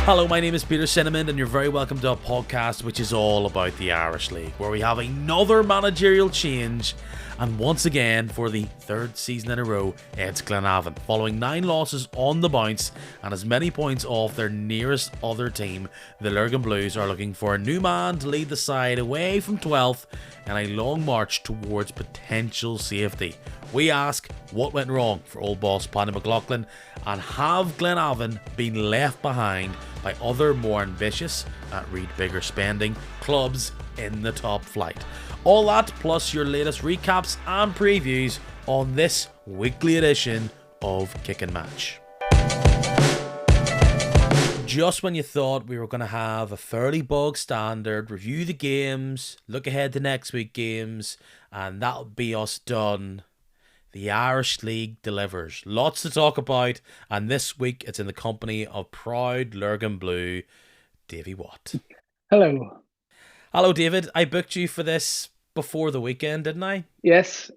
Hello, my name is Peter Cinnamon, and you're very welcome to a podcast which is all about the Irish League, where we have another managerial change, and once again, for the third season in a row, it's Glenavon. Following 9 losses on the bounce and as many points off their nearest other team, the Lurgan Blues are looking for a new man to lead the side away from 12th and a long march towards potential safety. We ask, what went wrong for old boss Paddy McLaughlin, and have Glenavon been left behind by other more ambitious, read bigger spending, clubs in the top flight? All that plus your latest recaps and previews on this weekly edition of Kick and Match. Just when you thought we were going to have a fairly bog standard, review the games, look ahead to next week's games, and that'll be us done, the Irish League delivers. Lots to talk about, and this week it's in the company of proud Lurgan Blue, Davy Watt. Hello. Hello, David. I booked you for this before the weekend, didn't I? Yes,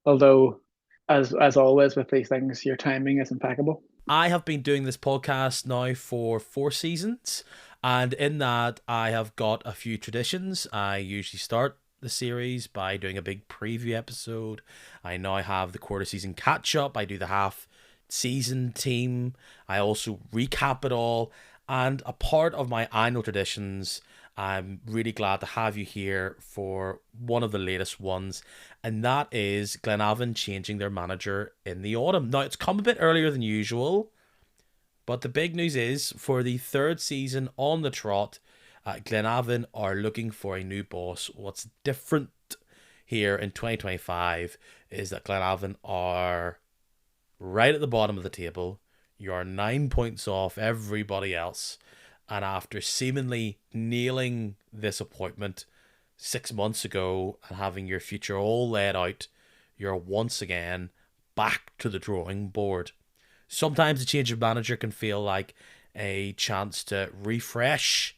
although, as always with these things, your timing is impeccable. I have been doing this podcast now for 4 seasons, and in that I have got a few traditions. I usually start the series by doing a big preview episode. I now have the quarter season catch up. I do the half season team. I also recap it all, and a part of my annual traditions, I'm really glad to have you here for one of the latest ones, and that is Glenavon changing their manager in the autumn. Now, it's come a bit earlier than usual, but the big news is, for the third season on the trot, Glenavon are looking for a new boss. What's different here in 2025 is that Glenavon are right at the bottom of the table. You're 9 points off everybody else. And after seemingly nailing this appointment 6 months ago and having your future all laid out, you're once again back to the drawing board. Sometimes a change of manager can feel like a chance to refresh.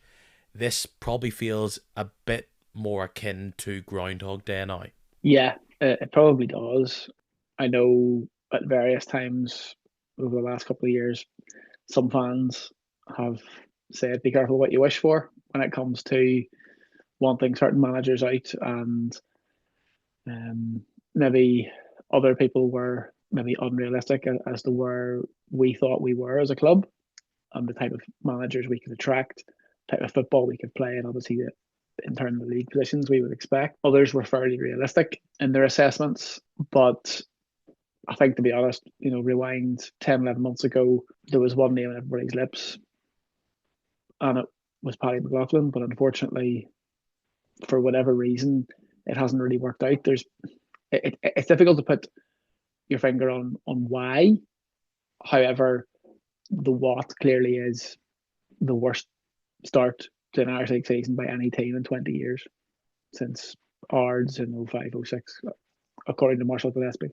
This probably feels a bit more akin to Groundhog Day now. Yeah, it probably does. I know at various times over the last couple of years, some fans have said be careful what you wish for when it comes to wanting certain managers out, and maybe other people were maybe unrealistic as to where we thought we were as a club and the type of managers we could attract, type of football we could play, and obviously in terms of the league positions we would expect. Others were fairly realistic in their assessments, but I think, to be honest, rewind 10, 11 months ago, there was one name on everybody's lips, and it was Paddy McLaughlin. But unfortunately, for whatever reason, it hasn't really worked out. It's difficult to put your finger on why. However, the what clearly is the worst start to an Irish League season by any team in 20 years, since Ards in 05-06, according to Marshall Gillespie.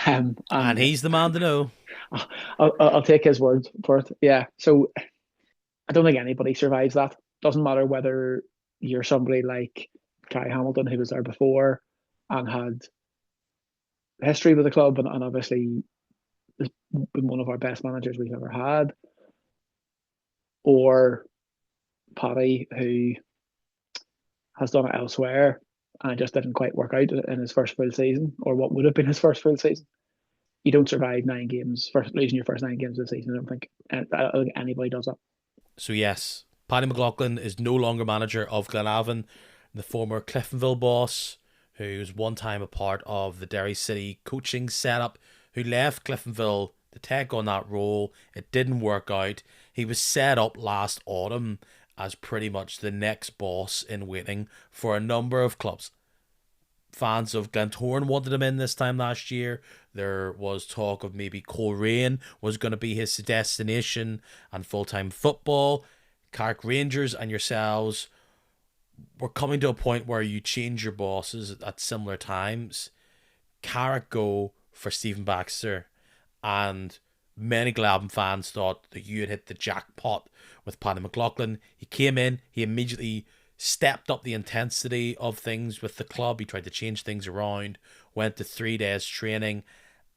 And he's the man to know. I'll take his word for it. Yeah, so I don't think anybody survives that. Doesn't matter whether you're somebody like Kai Hamilton, who was there before and had history with the club, and obviously has been one of our best managers we've ever had, or Paddy, who has done it elsewhere and it just didn't quite work out in his first full season, or what would have been his first full season. You don't survive 9 games, losing your first 9 games of the season. I don't think anybody does that. So yes, Paddy McLaughlin is no longer manager of Glenavon, the former Cliftonville boss, who was one time a part of the Derry City coaching setup, who left Cliftonville to take on that role. It didn't work out. He was set up last autumn as pretty much the next boss in waiting for a number of clubs. Fans of Glentoran wanted him in this time last year. There was talk of maybe Coleraine was going to be his destination and full-time football. Carrick Rangers and yourselves were coming to a point where you change your bosses at similar times. Carrick go for Stephen Baxter, and many Glenavon fans thought that you had hit the jackpot with Paddy McLaughlin. He came in, he immediately stepped up the intensity of things with the club. He tried to change things around, went to 3 days training,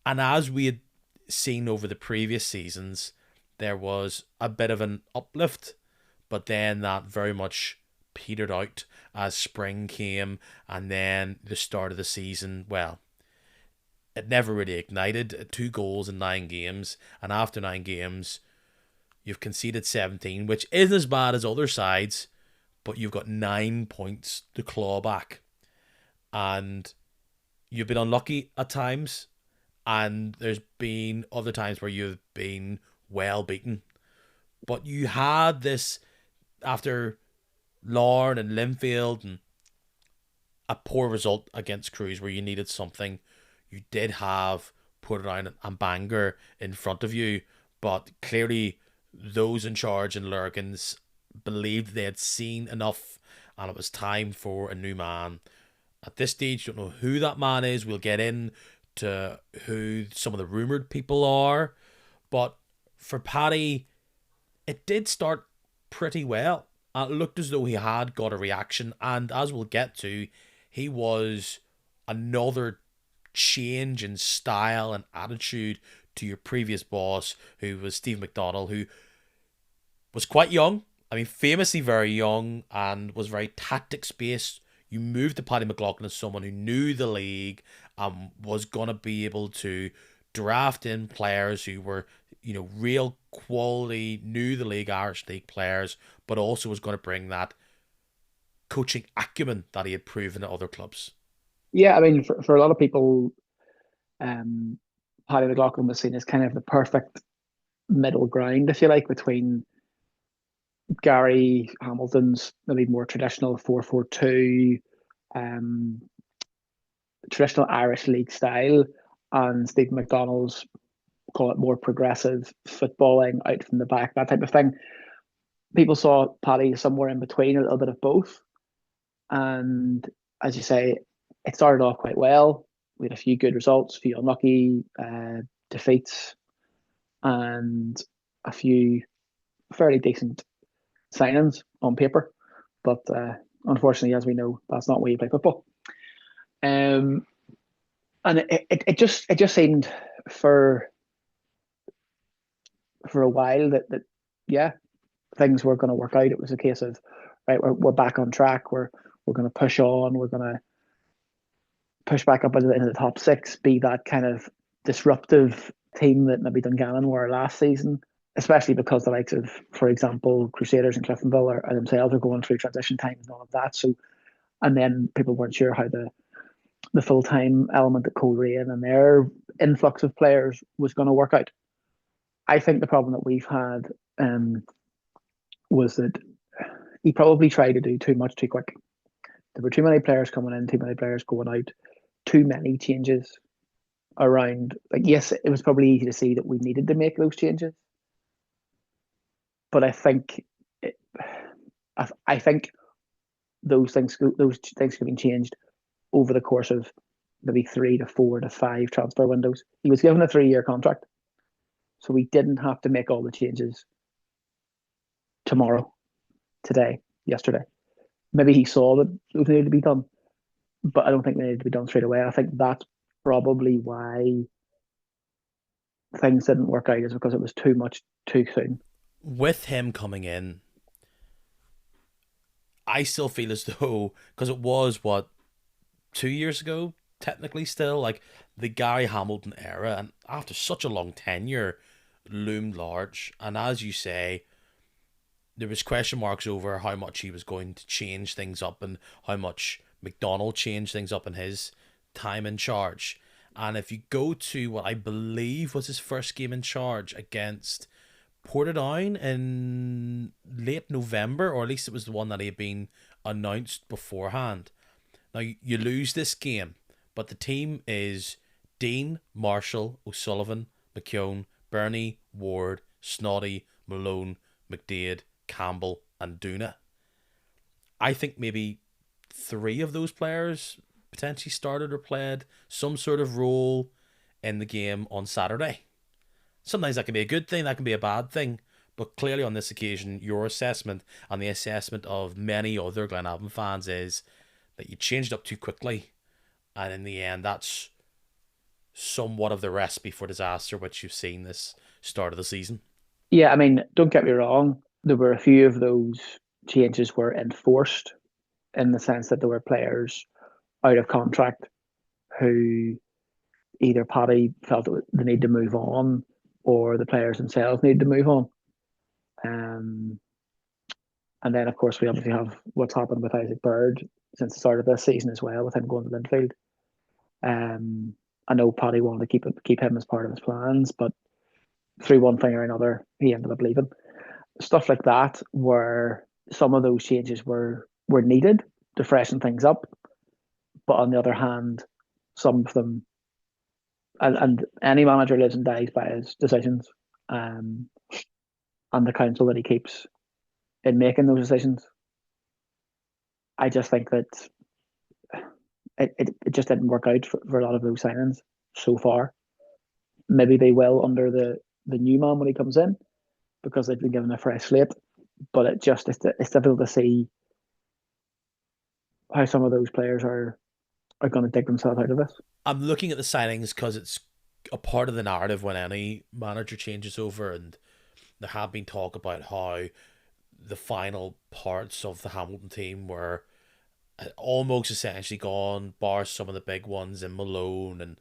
and as we had seen over the previous seasons, there was a bit of an uplift, but then that very much petered out as spring came, and then the start of the season, well, it never really ignited. 2 goals in 9 games, and after 9 games, you've conceded 17, which isn't as bad as other sides, but you've got 9 points to claw back. And you've been unlucky at times, and there's been other times where you've been well beaten. But you had this after Larne and Linfield and a poor result against Crews where you needed something. You did have Portadown and Bangor in front of you, but clearly those in charge in Lurgan's believed they had seen enough and it was time for a new man. At this stage, don't know who that man is. We'll get in to who some of the rumoured people are. But for Paddy, it did start pretty well. It looked as though he had got a reaction. And as we'll get to, he was another change in style and attitude to your previous boss, who was Steve McDonnell, who was quite young. I mean, famously very young and was very tactics based. You moved to Paddy McLaughlin as someone who knew the league and was going to be able to draft in players who were, real quality, knew the league, Irish League players, but also was going to bring that coaching acumen that he had proven at other clubs. Yeah, I mean, for a lot of people, Paddy McLaughlin was seen as kind of the perfect middle ground, if you like, between Gary Hamilton's maybe more traditional 4-4-2, um, traditional Irish League style, and Steve McDonnell's, call it, more progressive footballing out from the back, that type of thing. People saw Paddy somewhere in between, a little bit of both. And as you say, it started off quite well. We had a few good results, a few unlucky defeats, and a few fairly decent signings on paper. But unfortunately, as we know, that's not where you play football. And it just seemed for a while that yeah, things were going to work out. It was a case of, right, we're back on track. We're going to push on. We're going to push back up into the top six, be that kind of disruptive team that maybe Dungannon were last season, especially because the likes of, for example, Crusaders and Cliftonville are themselves are going through transition times and all of that. So, and then people weren't sure how the full time element at Coleraine and their influx of players was going to work out. I think the problem that we've had was that he probably tried to do too much too quick. There were too many players coming in, too many players going out, too many changes around. Like, yes, it was probably easy to see that we needed to make those changes, but I think those things could be changed over the course of maybe 3 to 4 to 5 transfer windows. He was given a 3-year contract, so we didn't have to make all the changes tomorrow, today, yesterday. Maybe he saw that those needed to be done, but I don't think they needed to be done straight away. I think that's probably why things didn't work out, is because it was too much too soon. With him coming in, I still feel as though, because it was, 2 years ago, technically still, like the Gary Hamilton era, and after such a long tenure, loomed large. And as you say, there was question marks over how much he was going to change things up and how much McDonnell changed things up in his time in charge. And if you go to what I believe was his first game in charge against Portadown in late November, or at least it was the one that he had been announced beforehand. Now, you lose this game, but the team is Dean, Marshall, O'Sullivan, McKeown, Bernie, Ward, Snoddy, Malone, McDade, Campbell, and Duna. I think maybe 3 of those players potentially started or played some sort of role in the game on Saturday. Sometimes that can be a good thing, that can be a bad thing, but clearly on this occasion, your assessment and the assessment of many other Glenavon fans is that you changed up too quickly, and in the end, that's somewhat of the recipe for disaster which you've seen this start of the season. Yeah, I mean, don't get me wrong. There were a few of those changes were enforced in the sense that there were players out of contract who either Paddy felt that they need to move on or the players themselves need to move on. Um, and then, of course, we obviously have what's happened with Isaac Bird since the start of this season as well, with him going to Linfield. Um, I know Paddy wanted to keep him as part of his plans, but through one thing or another, he ended up leaving. Stuff like that, where some of those changes were needed to freshen things up, but on the other hand, some of them, and any manager lives and dies by his decisions, um, and the counsel that he keeps in making those decisions. I just think that it just didn't work out for a lot of those signings so far. Maybe they will under the new man when he comes in because they've been given a fresh slate. But it's difficult to see how some of those players are going to dig themselves out of this. I'm looking at the signings because it's a part of the narrative when any manager changes over, and there have been talk about how the final parts of the Hamilton team were almost essentially gone, bar some of the big ones in Malone and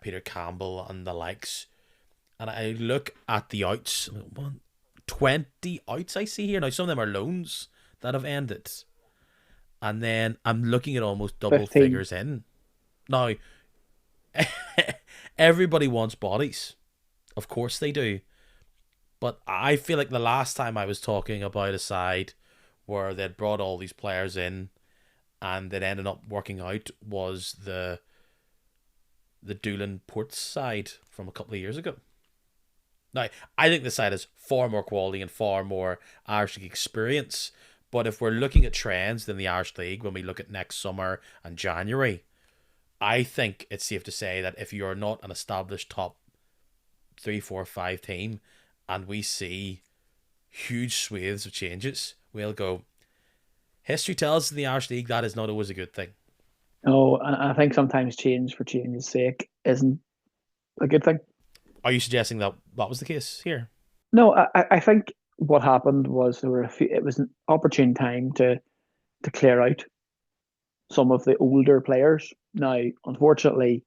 Peter Campbell and the likes. And I look at the outs, 20 outs I see here. Now, some of them are loans that have ended. And then I'm looking at almost double 15. figures in. Now, everybody wants bodies. Of course they do. But I feel like the last time I was talking about a side where they'd brought all these players in and it ended up working out was the Doolin Ports side from a couple of years ago. Now, I think the side has far more quality and far more Irish League experience. But if we're looking at trends in the Irish League, when we look at next summer and January, I think it's safe to say that if you're not an established top 3, 4, 5 team, and we see huge swathes of changes, we'll go. History tells us in the Irish League that is not always a good thing. Oh, and I think sometimes change for change's sake isn't a good thing. Are you suggesting that that was the case here? No, I think what happened was there were a few. It was an opportune time to clear out some of the older players. Now, unfortunately,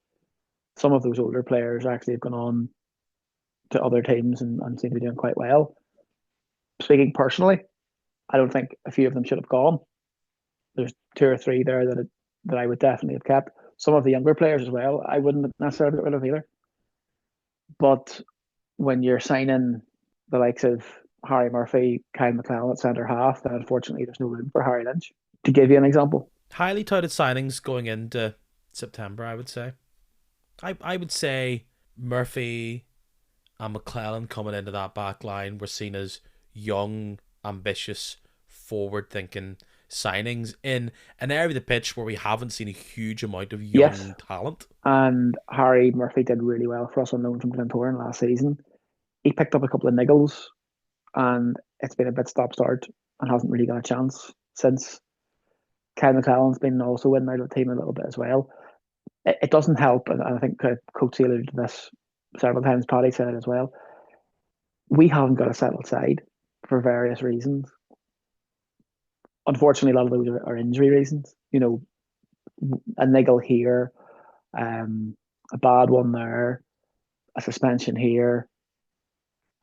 some of those older players actually have gone on to other teams and seem to be doing quite well. Speaking personally, I don't think a few of them should have gone. There's two or three there that I would definitely have kept. Some of the younger players as well, I wouldn't necessarily get rid of either. But when you're signing the likes of Harry Murphy, Kyle McLeod at centre half, then unfortunately there's no room for Harry Lynch. To give you an example, Highly touted signings going into September, I would say. I would say Murphy and McClellan coming into that back line were seen as young, ambitious, forward thinking signings in an area of the pitch where we haven't seen a huge amount of yes, young talent. and Harry Murphy did really well for us on loan from Glentoran last season. He picked up a couple of niggles, and it's been a bit stop start and hasn't really got a chance since. Kyle McLellan's been also in and out of the team a little bit as well. It doesn't help, and I think Coach alluded to this several times. Paddy said it as well. We haven't got a settled side for various reasons. Unfortunately, a lot of those are injury reasons. You know, a niggle here, um, a bad one there, a suspension here,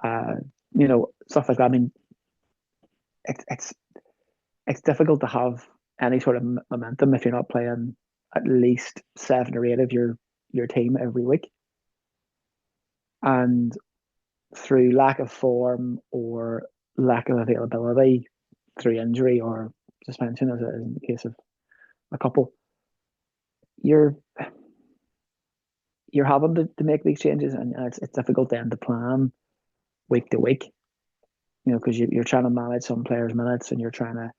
uh, stuff like that. I mean, it's it's it's difficult to have any sort of momentum if you're not playing at least 7 or 8 of your team every week. And through lack of form or lack of availability, through injury or suspension, as in the case of a couple, you're you're having to make these changes, and it's difficult then to plan week to week. Because you're trying to manage some players' minutes and you're trying to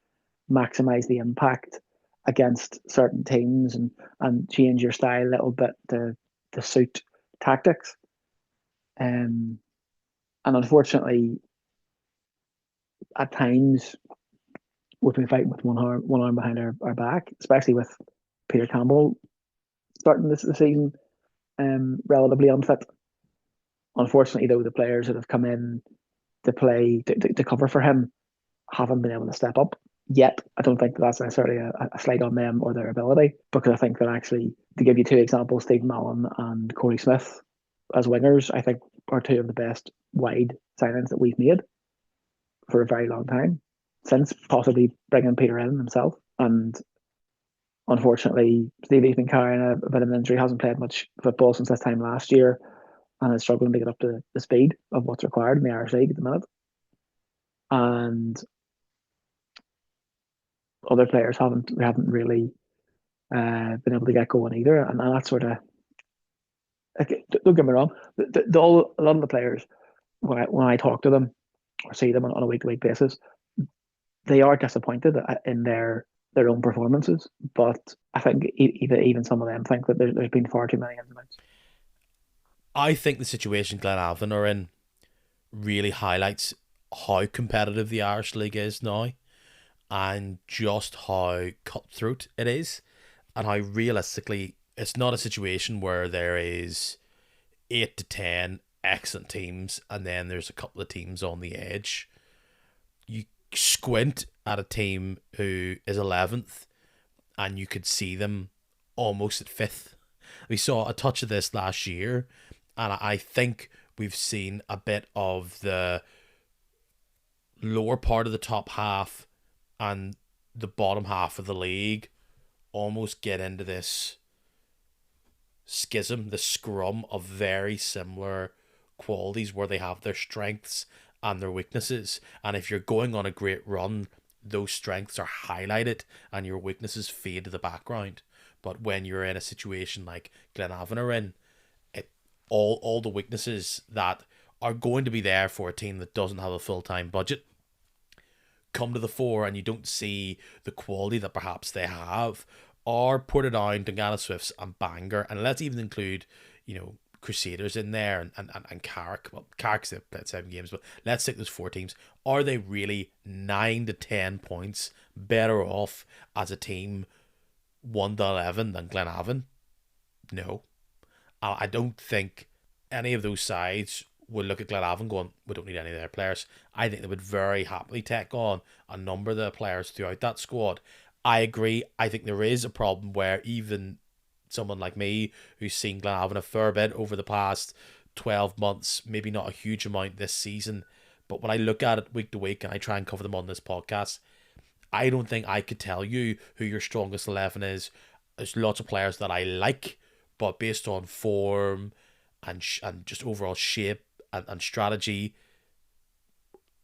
maximize the impact against certain teams and change your style a little bit to suit tactics. Um, and unfortunately, at times we've been fighting with one arm behind our back, especially with Peter Campbell starting this the season relatively unfit. Unfortunately, though, the players that have come in to play to cover for him haven't been able to step up yet. I don't think that's necessarily a slight on them or their ability, because I think that actually, to give you two examples, Steve Mallon and Corey Smith as wingers, I think are two of the best wide signings that we've made for a very long time, since possibly bringing Peter in himself. And unfortunately, Stevie's been carrying a bit of an injury, hasn't played much football since this time last year, and is struggling to get up to the speed of what's required in the Irish League at the minute. And other players haven't really been able to get going either. And that sort of, like, don't get me wrong, a lot of the players, when I talk to them or see them on a week to week basis, they are disappointed in their own performances. But I think even some of them think that there's been far too many incidents. I think the situation Glenavon are in really highlights how competitive the Irish League is now, and just how cutthroat it is, and how realistically it's not a situation where there is 8 to 10 excellent teams and then there's a couple of teams on the edge. You squint at a team who is 11th and you could see them almost at 5th. We saw a touch of this last year, and I think we've seen a bit of the lower part of the top half and the bottom half of the league almost get into this schism, the scrum of very similar qualities where they have their strengths and their weaknesses. And if you're going on a great run, those strengths are highlighted and your weaknesses fade to the background. But when you're in a situation like Glenavon are in, all the weaknesses that are going to be there for a team that doesn't have a full-time budget come to the fore, and you don't see the quality that perhaps they have, or put it down to Ghana Swifts and Bangor, and let's even include, Crusaders in there and Carrick. Well, Carrick's they've played 7 games, but let's take those 4 teams. Are they really 9 to 10 points better off as a team 1 to 11 than Glenavon? No. I don't think any of those sides would look at Glenavon going, we don't need any of their players. I think they would very happily take on a number of the players throughout that squad. I agree. I think there is a problem where even someone like me, who's seen Glenavon a fair bit over the past 12 months, maybe not a huge amount this season, but when I look at it week to week and I try and cover them on this podcast, I don't think I could tell you who your strongest 11 is. There's lots of players that I like, but based on form and just overall shape and strategy,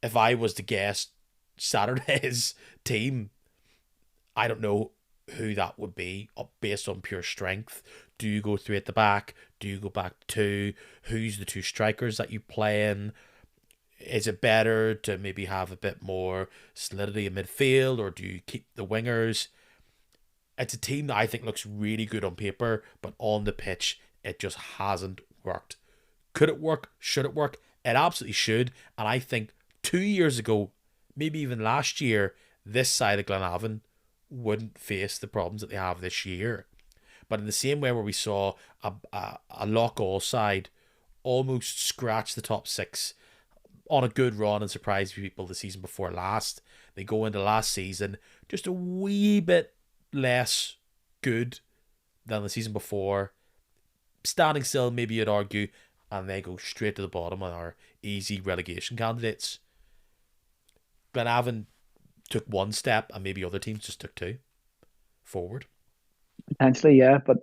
if I was to guess Saturday's team, I don't know who that would be based on pure strength. Do you go 3 at the back? Do you go back to 2? Who's the 2 strikers that you play in? Is it better to maybe have a bit more solidity in midfield, or do you keep the wingers? It's a team that I think looks really good on paper, but on the pitch, it just hasn't worked. Could it work? Should it work? It absolutely should. And I think 2 years ago, maybe even last year, this side of Glenavon wouldn't face the problems that they have this year. But in the same way where we saw a lock-all side almost scratch the top 6 on a good run and surprise people the season before last, they go into last season just a wee bit less good than the season before, standing still, maybe you'd argue, and they go straight to the bottom and are easy relegation candidates. Glenavon took 1 step and maybe other teams just took 2 forward. Potentially, yeah, but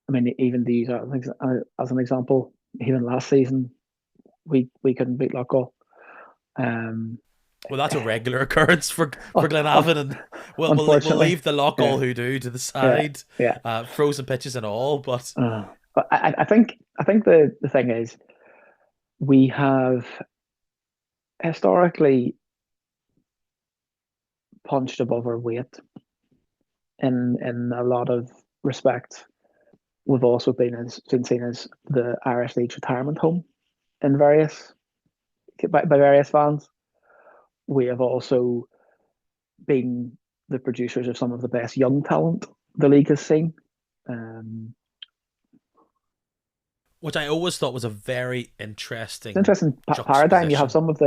I mean, even these as an example, even last season, we couldn't beat Loughgall. Well, that's a regular occurrence for Glenavon, and we'll leave the Loughgall who do to the side, frozen pitches and all. But I think the thing is, we have historically punched above our weight in a lot of respects. We've also been seen as the Irish League's retirement home in by various fans. We have also been the producers of some of the best young talent the league has seen. which I always thought was a very It's an interesting interesting paradigm. You have juxtaposition. some of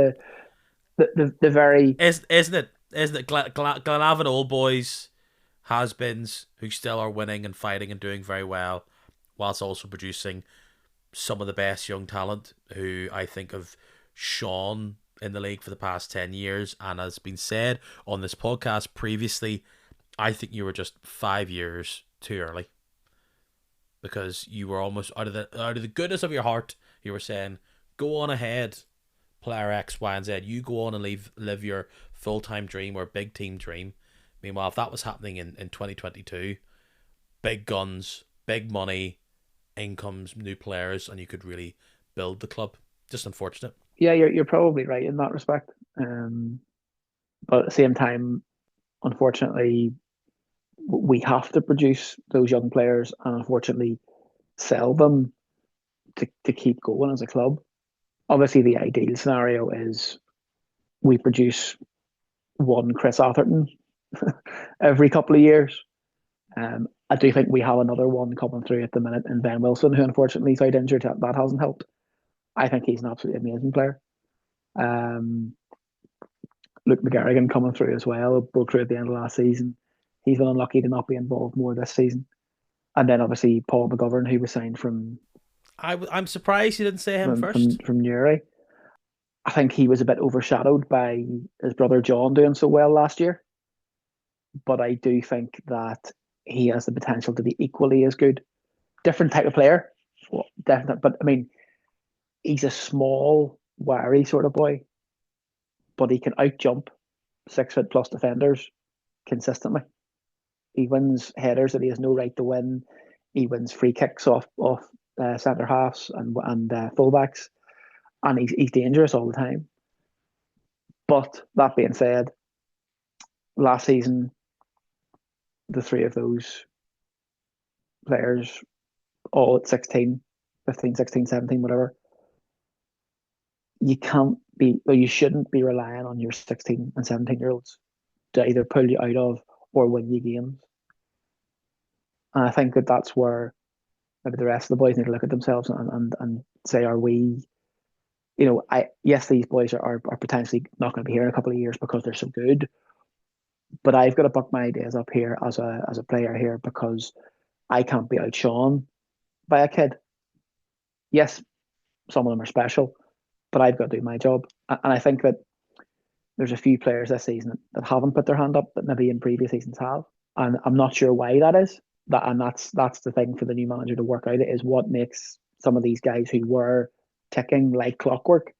the very Isn't it? Isn't it? Glenavon Old Boys has-beens who still are winning and fighting and doing very well, whilst also producing some of the best young talent who I think have shone in the league for the past 10 years. And as been said on this podcast previously, I think you were just 5 years too early because you were almost out of the goodness of your heart. You were saying, "Go on ahead, player X, Y, and Z. You go on and live your full time dream or big team dream." Meanwhile, if that was happening in 2022, big guns, big money, incomes, new players, and you could really build the club. Just unfortunate. yeah, you're probably right in that respect. But at the same time, unfortunately, we have to produce those young players and unfortunately sell them to keep going as a club. Obviously, the ideal scenario is we produce one Chris Atherton every couple of years. I do think we have another one coming through at the minute in Ben Wilson, who unfortunately is out injured. That hasn't helped. I think he's an absolutely amazing player. Um, Luke McGarrigan coming through as well, broke through at the end of last season. He's been unlucky to not be involved more this season. And then obviously Paul McGovern, who was signed I'm surprised you didn't say him first. from Newry. I think he was a bit overshadowed by his brother John doing so well last year. But I do think that he has the potential to be equally as good. Different type of player, well, definitely. But I mean, he's a small, wiry sort of boy, but he can out jump 6 foot plus defenders consistently. He wins headers that he has no right to win. He wins free kicks off centre halves and fullbacks, and he's dangerous all the time. But that being said, last season the three of those players, all at 16, 15, 16, 17, whatever, you can't be, or you shouldn't be relying on your 16 and 17-year-olds to either pull you out of or win you games. And I think that that's where maybe the rest of the boys need to look at themselves and say, are we, yes, these boys are potentially not going to be here in a couple of years because they're so good, but I've got to buck my ideas up here as a player here because I can't be outshone by a kid. Yes, some of them are special, but I've got to do my job. And I think that there's a few players this season that haven't put their hand up that maybe in previous seasons have. And I'm not sure why that is. That's the thing for the new manager to work out is what makes some of these guys who were ticking like clockwork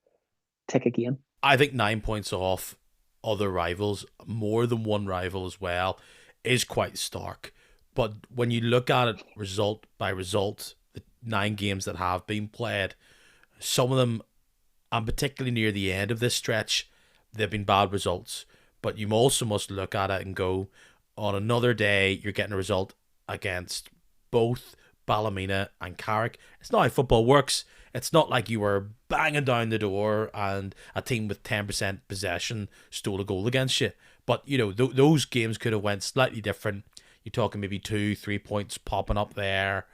tick again. I think 9 points off other rivals, more than one rival as well, is quite stark. But when you look at it result by result, the 9 games that have been played, some of them, and particularly near the end of this stretch, they've been bad results. But you also must look at it and go, on another day, you're getting a result against both Ballymena and Carrick. It's not how football works. It's not like you were banging down the door and a team with 10% possession stole a goal against you. But, those games could have went slightly different. You're talking maybe 2-3 points popping up there.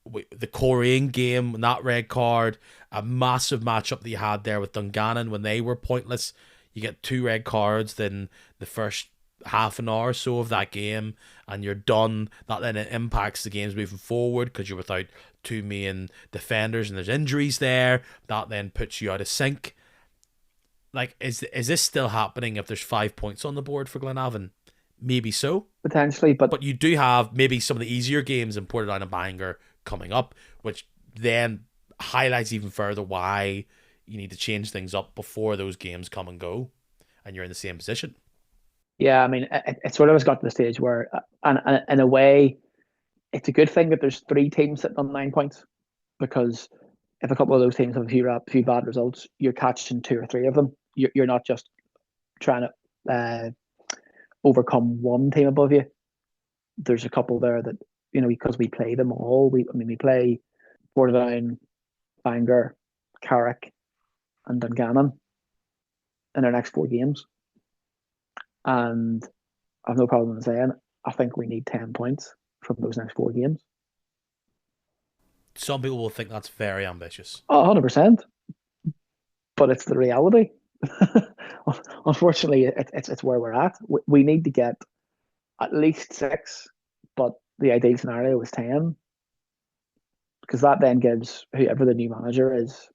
The Korean game, that red card, a massive matchup that you had there with Dungannon when they were pointless. You get 2 red cards, then the first half an hour or so of that game, and you're done. That then it impacts the games moving forward because you're without 2 main defenders and there's injuries there. That then puts you out of sync. Like, is this still happening if there's 5 points on the board for Glenavon? Maybe so. Potentially, But you do have maybe some of the easier games in Portadown and Bangor coming up, which then highlights even further why you need to change things up before those games come and go and you're in the same position. yeah, I mean, it sort of has got to the stage where, and in a way, it's a good thing that there's 3 teams sitting on 9 points because if a couple of those teams have a few bad results, you're catching 2 or 3 of them. You're not just trying to overcome one team above you. There's a couple there that, because we play them all. We play Portadown, Bangor, Carrick, and Dungannon in our next 4 games. And I've no problem in saying I think we need 10 points from those next 4 games. some people will think that's very ambitious. 100%, but it's the reality. Unfortunately, it's where we're at. We need to get at least six, but the ideal scenario is 10, because that then gives whoever the new manager is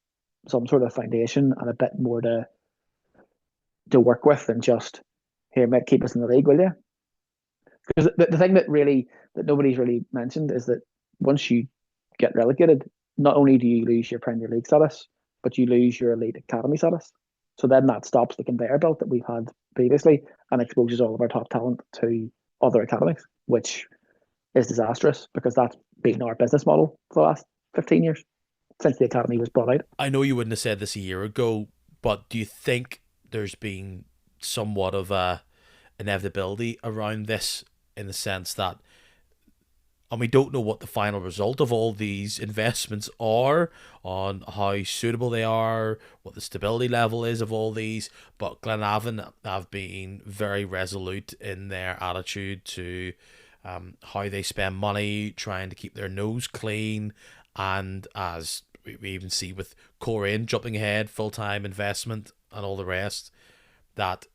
some sort of foundation and a bit more to work with than just here, mate, keep us in the league, will you? Because the thing that nobody's really mentioned is that once you get relegated, not only do you lose your Premier League status, but you lose your elite academy status. So then that stops the conveyor belt that we've had previously and exposes all of our top talent to other academies, which is disastrous because that's been our business model for the last 15 years since the academy was brought out. I know you wouldn't have said this a year ago, but do you think there's been somewhat of a inevitability around this in the sense that, and we don't know what the final result of all these investments are, on how suitable they are, what the stability level is of all these, but Glenavon have been very resolute in their attitude to how they spend money, trying to keep their nose clean, and as we even see with Corinne jumping ahead, full-time investment and all the rest, that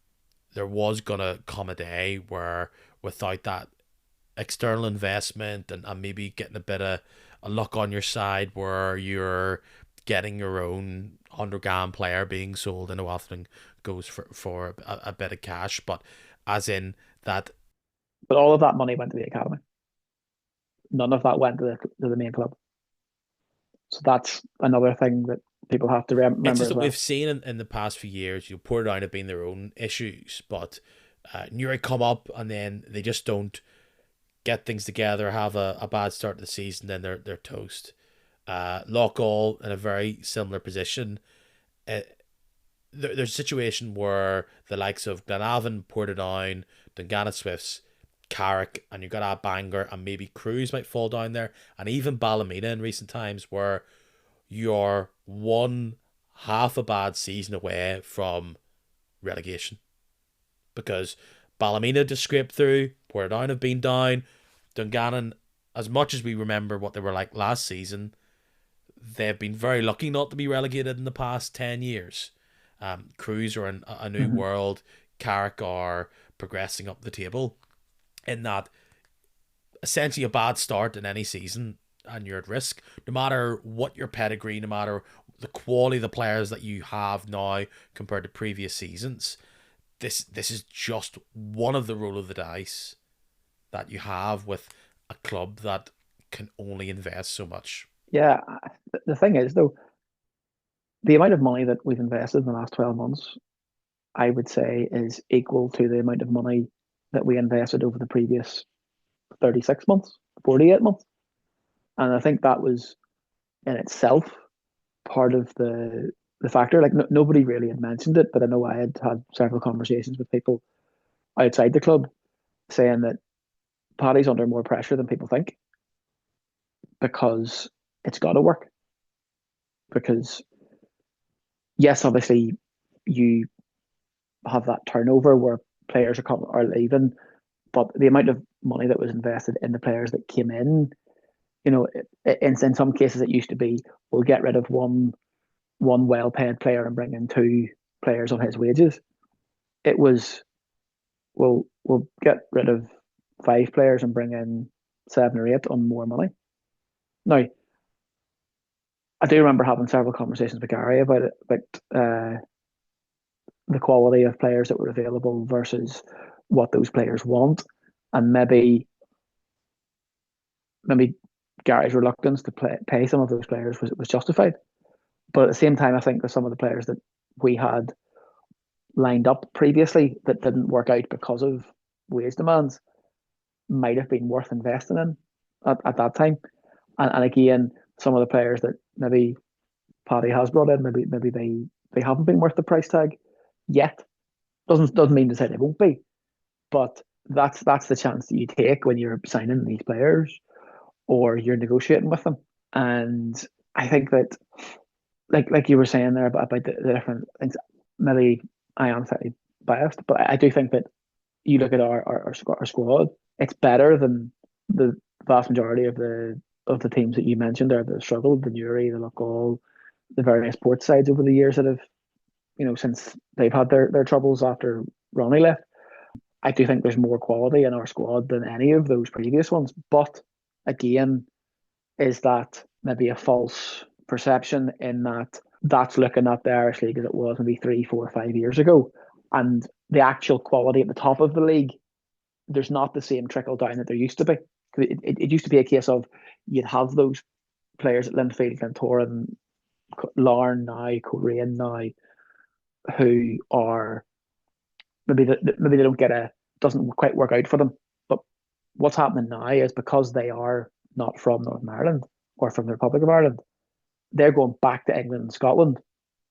there was going to come a day where without that external investment and maybe getting a bit of a luck on your side where you're getting your own 100 grand player being sold into often goes for a bit of cash, but as in that. But all of that money went to the academy. None of that went to the main club. So that's another thing that people have to remember. It's just as that well. we've seen in the past few years, Portadown have been their own issues, but Newry come up and then they just don't get things together, have a bad start to the season, then they're toast. Loughgall in a very similar position. There's a situation where the likes of Glenavon, Portadown, Dungannon Swifts, Carrick, and you've got a Bangor, and maybe Crews might fall down there, and even Ballymena in recent times, where you're one half a bad season away from relegation. Because Ballymena just scraped through, Portadown have been down, Dungannon, as much as we remember what they were like last season, they've been very lucky not to be relegated in the past 10 years. Crews are in a new world, Carrick are progressing up the table, in that essentially a bad start in any season and you're at risk, no matter what your pedigree, no matter the quality of the players that you have now compared to previous seasons. This is just one of the roll of the dice that you have with a club that can only invest so much. Yeah, the thing is though, the amount of money that we've invested in the last 12 months, I would say, is equal to the amount of money that we invested over the previous 36 months, 48 months. And I think that was in itself part of the factor. Like nobody really had mentioned it, but I know I had several conversations with people outside the club saying that Paddy's under more pressure than people think because it's got to work. Because yes, obviously you have that turnover where players are leaving, but the amount of money that was invested in the players that came in, in some cases it used to be we'll get rid of one well-paid player and bring in two players on his wages. It was we'll get rid of 5 players and bring in 7 or 8 on more money. Now, I do remember having several conversations with Gary about it, about the quality of players that were available versus what those players want, and maybe Gary's reluctance to pay some of those players was justified. But at the same time, I think that some of the players that we had lined up previously that didn't work out because of wage demands might have been worth investing in at that time. And again, some of the players that maybe Paddy has brought in, maybe they haven't been worth the price tag yet. Doesn't mean to say they won't be, but that's the chance that you take when you're signing these players or you're negotiating with them. And I think that, like you were saying there about the different things, maybe I am slightly biased, but I do think that you look at our squad, it's better than the vast majority of the of the teams that you mentioned there that have struggled, the Newry, the Loughgall, the various port sides over the years that have, since they've had their troubles after Ronnie left. I do think there's more quality in our squad than any of those previous ones. But again, is that maybe a false perception in that that's looking at the Irish League as it was maybe 3, 4, 5 years ago? And the actual quality at the top of the league, there's not the same trickle down that there used to be. It used to be a case of you'd have those players at Linfield, Glentoran, Larne now, Coleraine now, who are maybe they don't get doesn't quite work out for them. But what's happening now is because they are not from Northern Ireland or from the Republic of Ireland, they're going back to England and Scotland.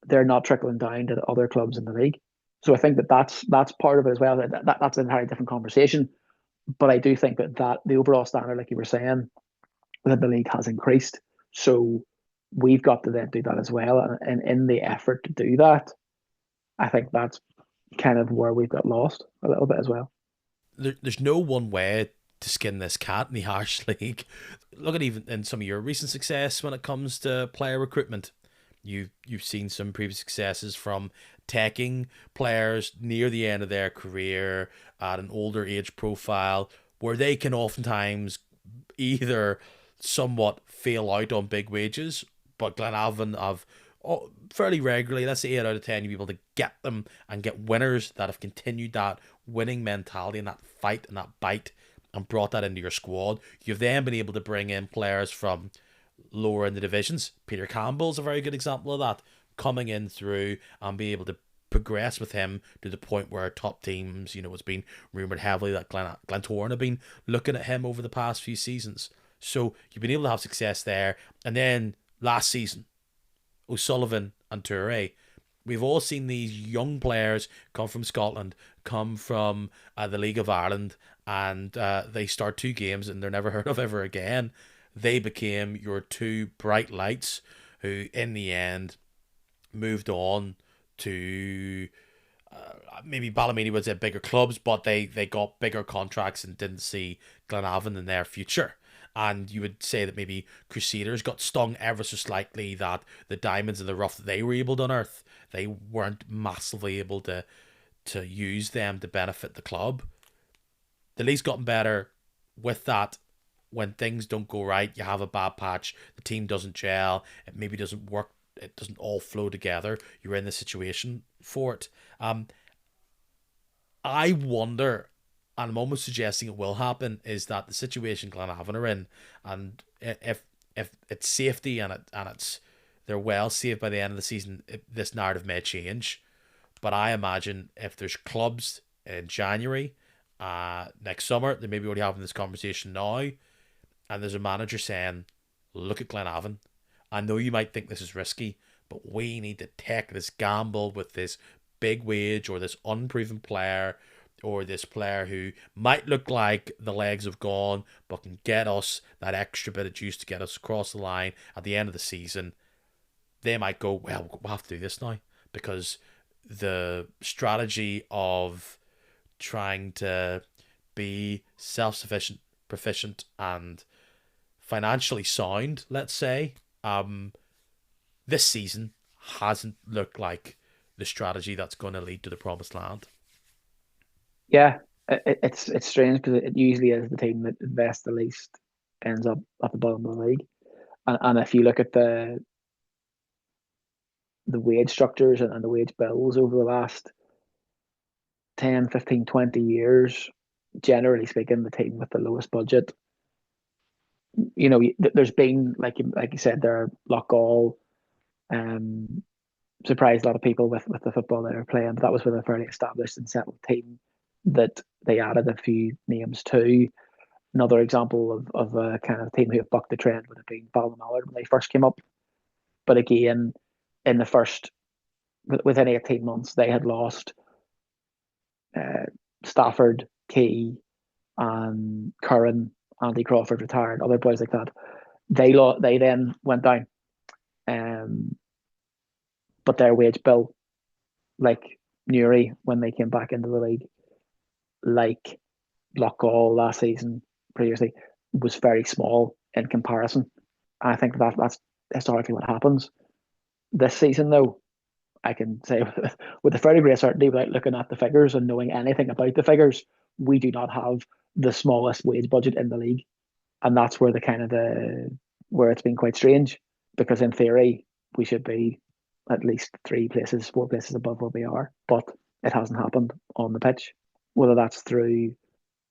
They're not trickling down to the other clubs in the league. So I think that's part of it as well. That's an entirely different conversation. But I do think that the overall standard, like you were saying, within the league has increased. So we've got to then do that as well. And in the effort to do that, I think that's kind of where we've got lost a little bit as well. There's no one way to skin this cat in the Irish League. Look at even in some of your recent success when it comes to player recruitment. You've seen some previous successes from taking players near the end of their career at an older age profile where they can oftentimes either somewhat fail out on big wages, but Glenavon have fairly regularly, let's say 8 out of 10, you'll be able to get them and get winners that have continued that winning mentality and that fight and that bite and brought that into your squad. You've then been able to bring in players from lower in the divisions. Peter Campbell's a very good example of that, coming in through and being able to progress with him to the point where top teams, it's been rumoured heavily that Glentoran have been looking at him over the past few seasons. So you've been able to have success there. And then last season, O'Sullivan and Toure, we've all seen these young players come from Scotland, come from the League of Ireland, and they start 2 games and they're never heard of ever again. They became your 2 bright lights who, in the end, moved on to maybe Ballymena was at bigger clubs, but they got bigger contracts and didn't see Glenavon in their future. And you would say that maybe Crusaders got stung ever so slightly, that the diamonds in the rough that they were able to unearth, they weren't massively able to use them to benefit the club. The league's gotten better with that. When things don't go right, you have a bad patch, the team doesn't gel, it maybe doesn't work, it doesn't all flow together, you're in the situation for it. I wonder, and I'm almost suggesting it will happen, is that the situation Glenavon are in, and if it's safety and it's they're well saved by the end of the season, this narrative may change. But I imagine if there's clubs in January, next summer, they may be already having this conversation now, and there's a manager saying, "Look at Glenavon. I know you might think this is risky, but we need to take this gamble with this big wage or this unproven player." Or this player who might look like the legs have gone, but can get us that extra bit of juice to get us across the line at the end of the season. They might go, well, we'll have to do this now, because the strategy of trying to be self-sufficient, proficient, and financially sound, let's say, this season hasn't looked like the strategy that's going to lead to the promised land. Yeah, it's strange because it usually is the team that invests the least ends up at the bottom of the league. And if you look at the wage structures and the wage bills over the last 10, 15, 20 years, generally speaking, the team with the lowest budget, there's been, like you said there, Loughgall, surprised a lot of people with the football they were playing, but that was with a fairly established and settled team that they added a few names to. Another example of a kind of team who have bucked the trend would have been Ballymallard when they first came up. But again, in the first, within 18 months, they had lost Stafford, Key, and Curran, Andy Crawford retired, other boys like that. They then went down. But their wage bill, like Newry when they came back into the league, like Loughgall last season previously, was very small in comparison. And I think that's historically what happens. This season, though, I can say with a fairly great certainty, without looking at the figures and knowing anything about the figures, we do not have the smallest wage budget in the league, and that's where where it's been quite strange. Because in theory, we should be at least 3 places, 4 places above where we are, but it hasn't happened on the pitch. Whether that's through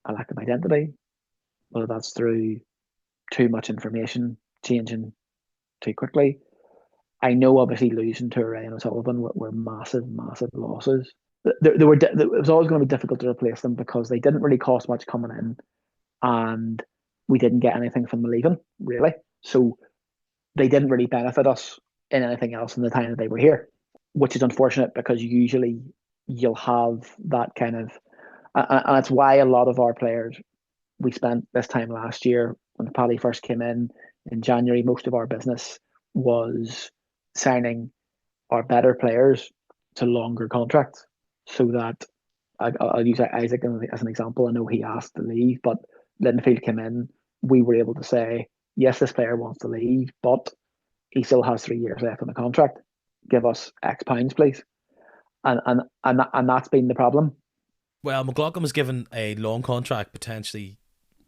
a lack of identity, whether that's through too much information changing too quickly. I know obviously losing to Ryan O'Sullivan were massive, massive losses. It was always going to be difficult to replace them because they didn't really cost much coming in, and we didn't get anything from them leaving, really. So they didn't really benefit us in anything else in the time that they were here, which is unfortunate because usually you'll have that kind of, and it's why a lot of our players, we spent this time last year when Paddy first came in January, most of our business was signing our better players to longer contracts so that I'll use Isaac as an example. I know he asked to leave, but Linfield came in. We were able to say, yes, this player wants to leave, but he still has 3 years left on the contract. Give us X pounds, please. And that's been the problem. Well, McLaughlin was given a long contract, potentially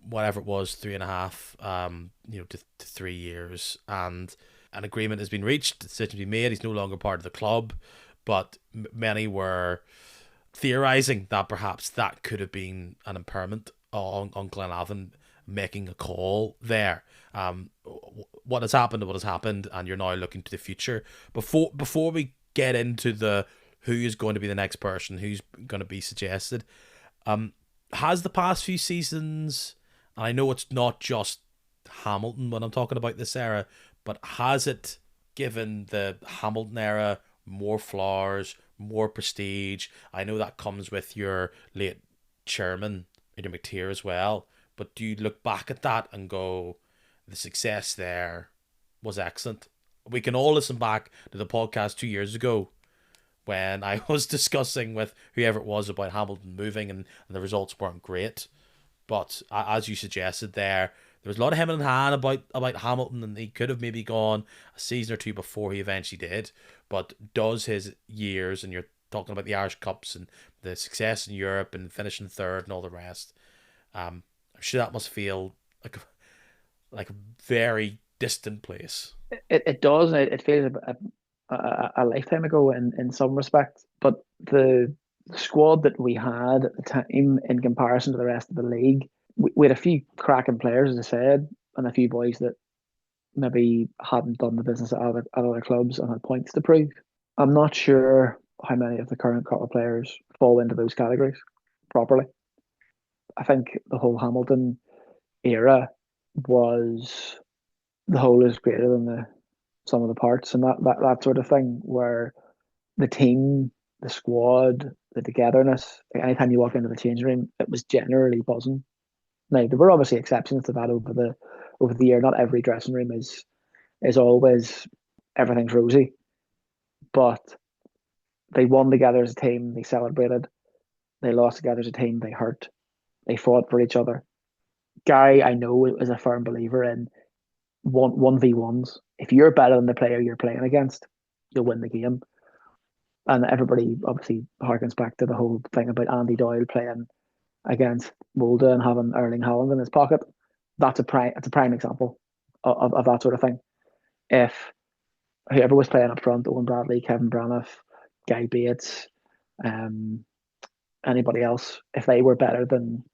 whatever it was, 3.5, to 3 years, and an agreement has been reached. The decision to be made. He's no longer part of the club, but many were theorising that perhaps that could have been an impairment on Glenavon making a call there. What has happened, and you're now looking to the future. Before we get into the who is going to be the next person, who's going to be suggested, has the past few seasons, and I know it's not just Hamilton when I'm talking about this era, but has it given the Hamilton era more flowers, more prestige? I know that comes with your late chairman, Peter McTeer, as well, but do you look back at that and go, the success there was excellent? We can all listen back to the podcast 2 years ago when I was discussing with whoever it was about Hamilton moving and the results weren't great. But as you suggested there was a lot of him and Han about Hamilton, and he could have maybe gone a season or two before he eventually did. But does his years, and you're talking about the Irish Cups and the success in Europe and finishing third and all the rest, I'm sure that must feel like a very distant place. It does. It feels a lifetime ago in some respects. But the squad that we had at the time, in comparison to the rest of the league, we had a few cracking players, as I said, and a few boys that maybe hadn't done the business at other clubs and had points to prove. I'm not sure how many of the current crop of players fall into those categories properly. I think the whole Hamilton era was the whole is greater than the sum of the parts, and that sort of thing, where the team, the squad, the togetherness, like anytime you walk into the changing room, it was generally buzzing. Now there were obviously exceptions to that over the year. Not every dressing room is always everything's rosy, but they won together as a team. They celebrated. They lost together as a team. They hurt. They fought for each other. Gary, I know, is a firm believer in 1v1s. If you're better than the player you're playing against, you'll win the game. And everybody obviously harkens back to the whole thing about Andy Doyle playing against Molde and having Erling Haaland in his pocket. That's a prime example of that sort of thing. If whoever was playing up front, Owen Bradley, Kevin Braniff, Guy Bates, anybody else, if they were better than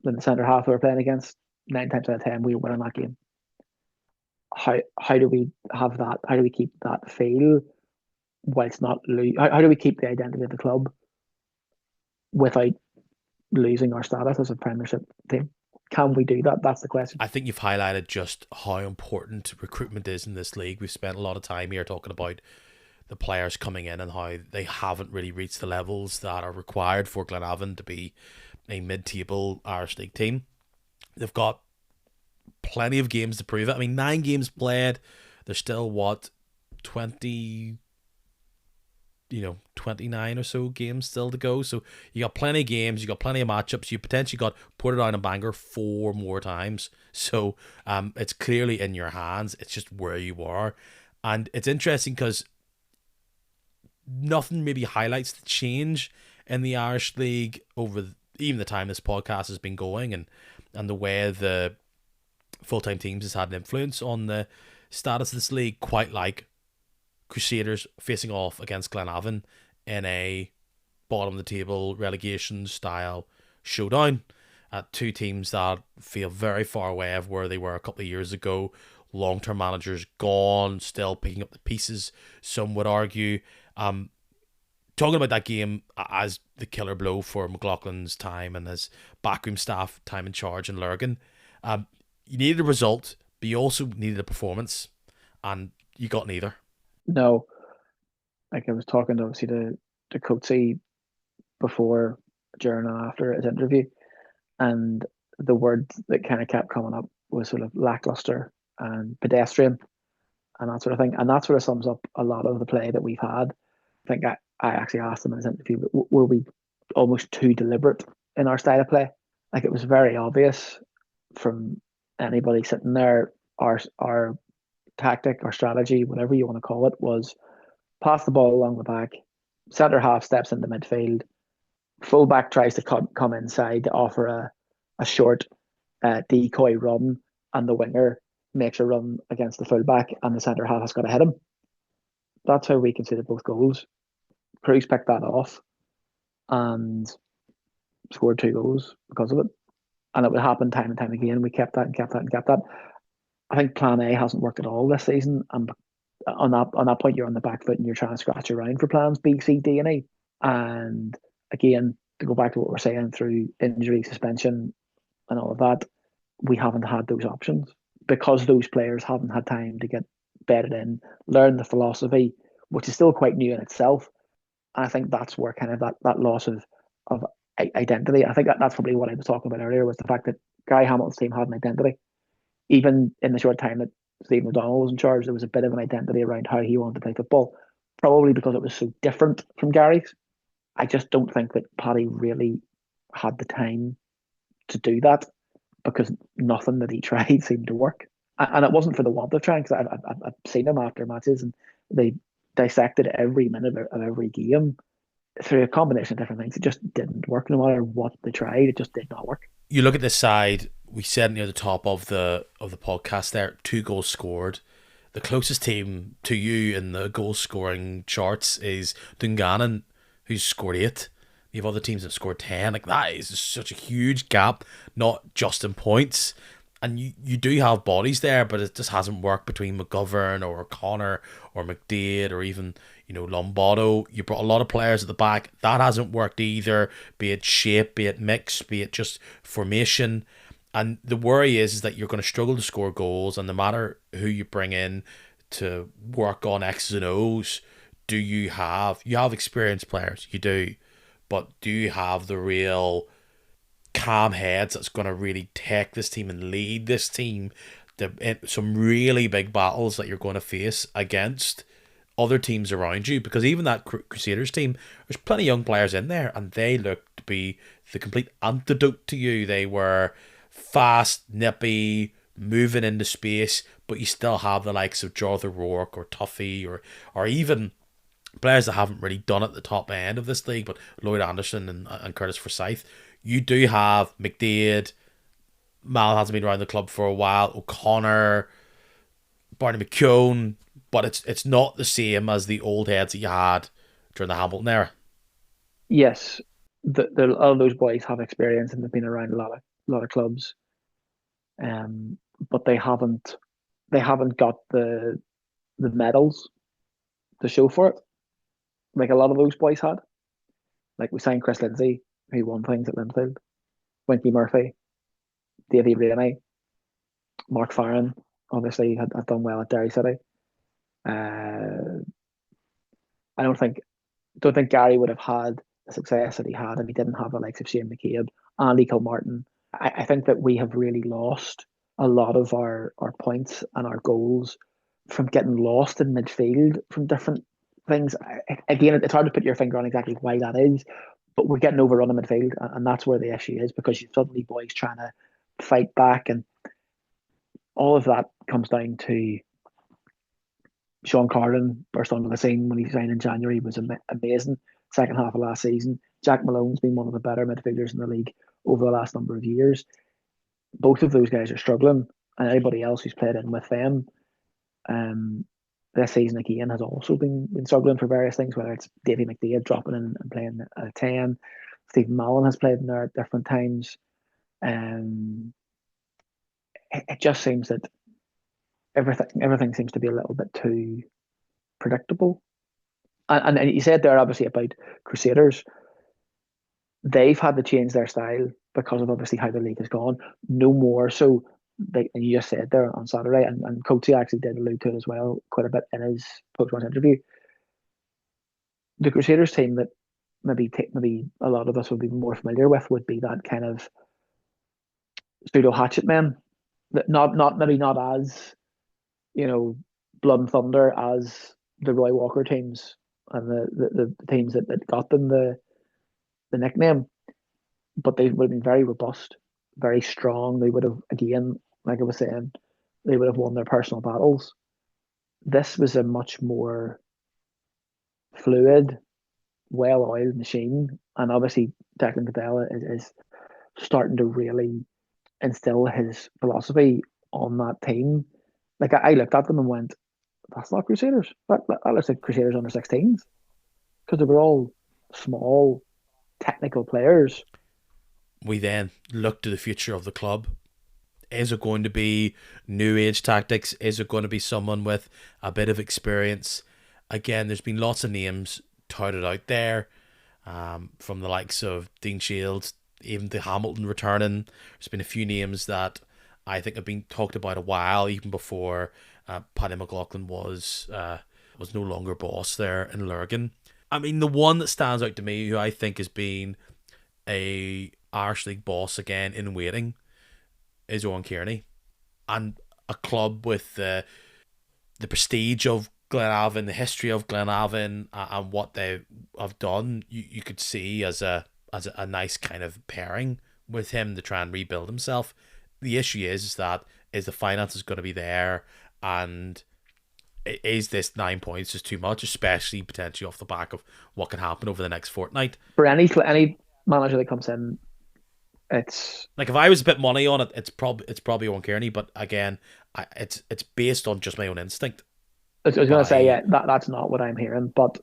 the centre half we were playing against, 9 times out of 10 we were winning that game. How do we have that? How do we keep that feel whilst not lose? How do we keep the identity of the club without losing our status as a Premiership team? Can we do that? That's the question. I think you've highlighted just how important recruitment is in this league. We've spent a lot of time here talking about the players coming in and how they haven't really reached the levels that are required for Glenavon to be a mid-table Irish League team. They've got plenty of games to prove it. I mean, 9 games played. There's still 20 29 or so games still to go. So you got plenty of games, you got plenty of matchups. You potentially got Portadown and Bangor 4 more times. So it's clearly in your hands. It's just where you are. And it's interesting because nothing maybe highlights the change in the Irish League over even the time this podcast has been going, and the way the full-time teams has had an influence on the status of this league, quite like Crusaders facing off against Glenavon in a bottom of the table relegation style showdown. Two teams that feel very far away of where they were a couple of years ago. Long-term managers gone, still picking up the pieces, some would argue. Talking about that game as the killer blow for McLaughlin's time and his backroom staff time in charge in Lurgan, you needed a result, but you also needed a performance, and you got neither. No, like I was talking to obviously to Coatsy before, during, and after his interview, and the word that kind of kept coming up was sort of lackluster and pedestrian and that sort of thing, and that sort of sums up a lot of the play that we've had. I think I actually asked him in his interview, were we almost too deliberate in our style of play? Like it was very obvious from anybody sitting there, our tactic, our strategy, whatever you want to call it, was pass the ball along the back, centre half steps into midfield, fullback tries to come inside to offer a short decoy run, and the winger makes a run against the fullback, and the centre half has got to hit him. That's how we conceded both goals. Cruz picked that off and scored 2 goals because of it. And it would happen time and time again. We kept that and kept that and kept that. I think plan A hasn't worked at all this season. And on that point, you're on the back foot and you're trying to scratch around for plans B, C, D, and E. And again, to go back to what we're saying, through injury, suspension, and all of that, we haven't had those options because those players haven't had time to get bedded in, learn the philosophy, which is still quite new in itself. And I think that's where kind of that loss of identity. I think that's probably what I was talking about earlier, was the fact that Gary Hamilton's team had an identity. Even in the short time that Steve McDonnell was in charge, there was a bit of an identity around how he wanted to play football, probably because it was so different from Gary's. I just don't think that Paddy really had the time to do that because nothing that he tried seemed to work. And it wasn't for the want of trying, because I've seen him after matches and they dissected every minute of every game through a combination of different things. It just didn't work. No matter what they tried, it just did not work. You look at this side, we said near the top of the podcast there, 2 goals scored. The closest team to you in the goal scoring charts is Dungannon, who's scored 8. You have other teams that scored 10. Like, that is such a huge gap, not just in points. And you do have bodies there, but it just hasn't worked between McGovern or O'Connor or McDade or even, Lombardo. You brought a lot of players at the back. That hasn't worked either, be it shape, be it mix, be it just formation. And the worry is that you're going to struggle to score goals, and no matter who you bring in to work on X's and O's, you have experienced players, you do, but do you have the real calm heads that's going to really take this team and lead this team to some really big battles that you're going to face against other teams around you? Because even that Crusaders team, there's plenty of young players in there, and they look to be the complete antidote to you. They were fast, nippy, moving into space, but you still have the likes of Jonathan O'Rourke or Tuffy or even players that haven't really done at the top end of this league, but Lloyd Anderson and Curtis Forsyth. You do have McDade. Mal hasn't been around the club for a while. O'Connor, Barney McKeown, but it's not the same as the old heads that you had during the Hamilton era. Yes, all those boys have experience and they've been around a lot of clubs, but they haven't got the medals to show for it, like a lot of those boys had. Like, we signed Chris Lindsay, who won things at Linfield, Winky Murphy, Davy Rainey, Mark Farron, obviously had done well at Derry City. I don't think Gary would have had the success that he had if he didn't have the likes of Shane McCabe, Andy Kilmartin. I think that we have really lost a lot of our points and our goals from getting lost in midfield from different things. Again, it's hard to put your finger on exactly why that is, but we're getting overrun in midfield, and that's where the issue is because you suddenly boys trying to fight back, and all of that comes down to Sean Carlin burst onto the scene when he signed in January. He was amazing. Second half of last season, Jack Malone's been one of the better midfielders in the league over the last number of years. Both of those guys are struggling, and anybody else who's played in with them, um, this season again has also been struggling for various things. Whether it's Davy McDade dropping in and playing at a 10, Stephen Mallon has played in there at different times. Um, it just seems that everything seems to be a little bit too predictable. And you said there obviously about Crusaders, they've had to change their style because of obviously how the league has gone. No more so. And you just said there on Saturday, and Coatsy actually did allude to it as well quite a bit in his post-match interview. The Crusaders team that maybe a lot of us would be more familiar with would be that kind of pseudo hatchet men, that not maybe not as you know blood and thunder as the Roy Walker teams and the teams that got them the nickname, but they would have been very robust, very strong. They would have, again, like I was saying, they would have won their personal battles. This was a much more fluid, well-oiled machine, and obviously Declan Cadella is starting to really instill his philosophy on that team. Like I looked at them and went, "That's not Crusaders. That looks like Crusaders under 16s," because they were all small, technical players. We then look to the future of the club. Is it going to be new age tactics? Is it going to be someone with a bit of experience? Again, there's been lots of names touted out there, from the likes of Dean Shields, even to Hamilton returning. There's been a few names that I think have been talked about a while, even before Paddy McLaughlin was no longer boss there in Lurgan. I mean, the one that stands out to me, who I think has been a Irish League boss again in waiting, is Owen Kearney, and a club with the prestige of Glenavon, the history of Glenavon, and what they have done. You could see as a nice kind of pairing with him to try and rebuild himself. The issue is that the finances going to be there, and is this 9 points just too much, especially potentially off the back of what can happen over the next fortnight? For any manager that comes in, it's Like if I was a bit money on it, it's probably Owen Kearney, but again, it's based on just my own instinct. I was going to say, By yeah, that's not what I'm hearing, but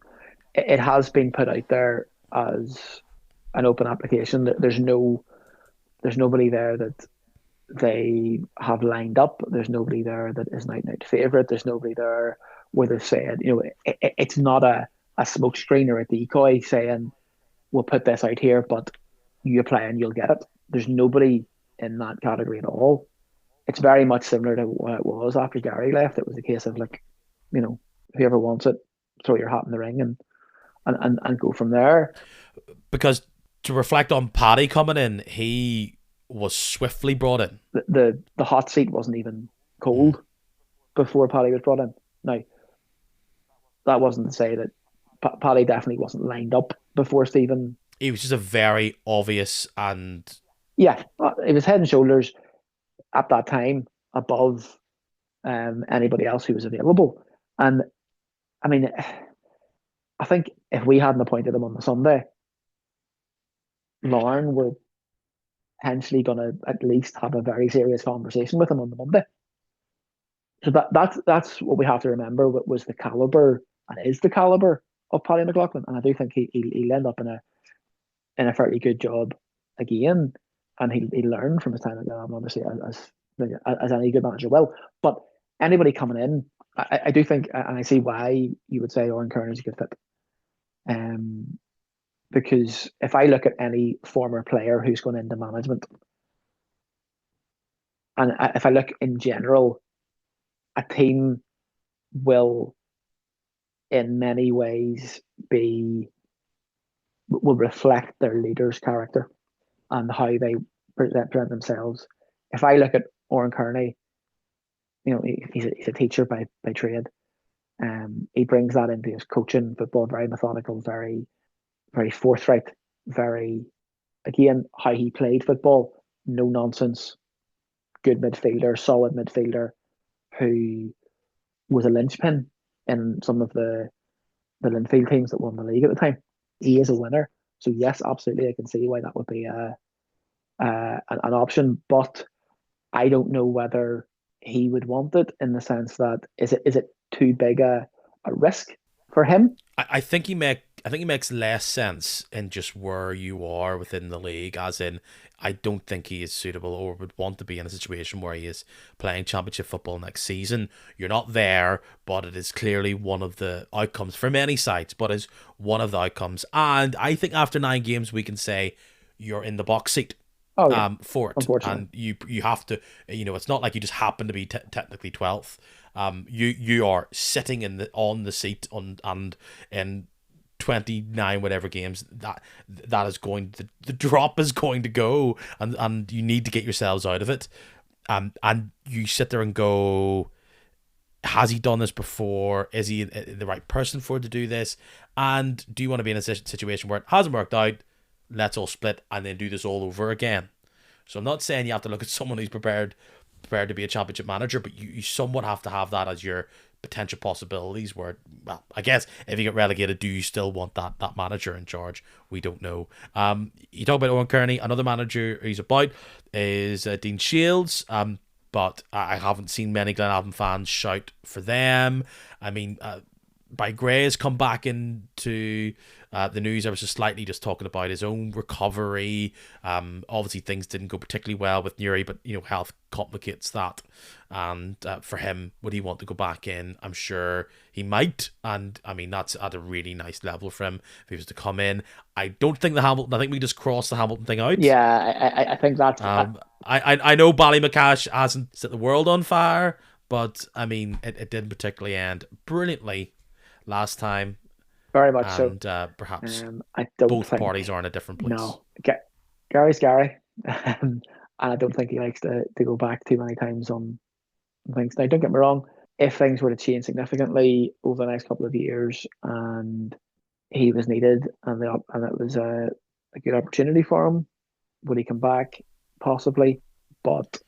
it has been put out there as an open application. There's nobody there that they have lined up. There's nobody there that is an out favourite. There's nobody there where they've said, it's not a smoke screen or a decoy saying, we'll put this out here, but you apply and you'll get it. There's nobody in that category at all. It's very much similar to what it was after Gary left. It was a case of like, whoever wants it, throw your hat in the ring and go from there. Because to reflect on Paddy coming in, he was swiftly brought in. The hot seat wasn't even cold before Paddy was brought in. Now, that wasn't to say that Paddy definitely wasn't lined up before Stephen. He was just a very obvious and Yeah, it was head and shoulders at that time above anybody else who was available. And I mean, I think if we hadn't appointed him on the Sunday, Lauren were potentially going to at least have a very serious conversation with him on the Monday. So that's what we have to remember. What was the caliber and is the caliber of Paddy McLaughlin, and I do think he'll end up in a fairly good job again, and he'll learn from his time at Glenavon, obviously as any good manager will. But anybody coming in, I do think, and I see why you would say Owen Kearney is a good fit. Because if I look at any former player who's gone into management, and if I look in general, a team will, in many ways, will reflect their leader's character and how they present themselves. If I look at Oren Kearney, he's a teacher by trade. He brings that into his coaching football, very methodical, very, very forthright, very, again, how he played football, no nonsense, good midfielder, solid midfielder, who was a linchpin in some of the Linfield teams that won the league at the time. He is a winner. So yes, absolutely, I can see why that would be an option. But I don't know whether he would want it, in the sense that is it too big a risk for him? I think he makes less sense in just where you are within the league, as in I don't think he is suitable or would want to be in a situation where he is playing championship football next season. You're not there, but it is clearly one of the outcomes for many sides, but is one of the outcomes. And I think after 9 games we can say you're in the box seat Oh yeah, for it, unfortunately. and you have to, it's not like you just happen to be technically 12th. You are sitting on the seat and in 29 whatever games that is going to, the drop is going to go, and you need to get yourselves out of it. And you sit there and go, has he done this before? Is he the right person for it to do this? And do you want to be in a situation where it hasn't worked out? Let's all split and then do this all over again. So I'm not saying you have to look at someone who's prepared to be a championship manager, but you somewhat have to have that as your potential possibilities. Where, well, I guess if you get relegated, do you still want that manager in charge? We don't know. You talk about Owen Kearney. Another manager he's about is Dean Shields. But I haven't seen many Glenavon fans shout for them. I mean, by Gray has come back into the news ever so slightly, just talking about his own recovery. Obviously things didn't go particularly well with Newry, but health complicates that. And for him, would he want to go back in? I'm sure he might. And I mean, that's at a really nice level for him if he was to come in. I don't think I think we just crossed the Hamilton thing out. Yeah, I think that's I know Ballymacash hasn't set the world on fire, but I mean, it didn't particularly end brilliantly last time, very much so. and perhaps I don't both think parties are in a different place. no. Gary's Gary, and I don't think he likes to go back too many times on things. Now, don't get me wrong. If things were to change significantly over the next couple of years, and he was needed, and it was a good opportunity for him, would he come back? Possibly, but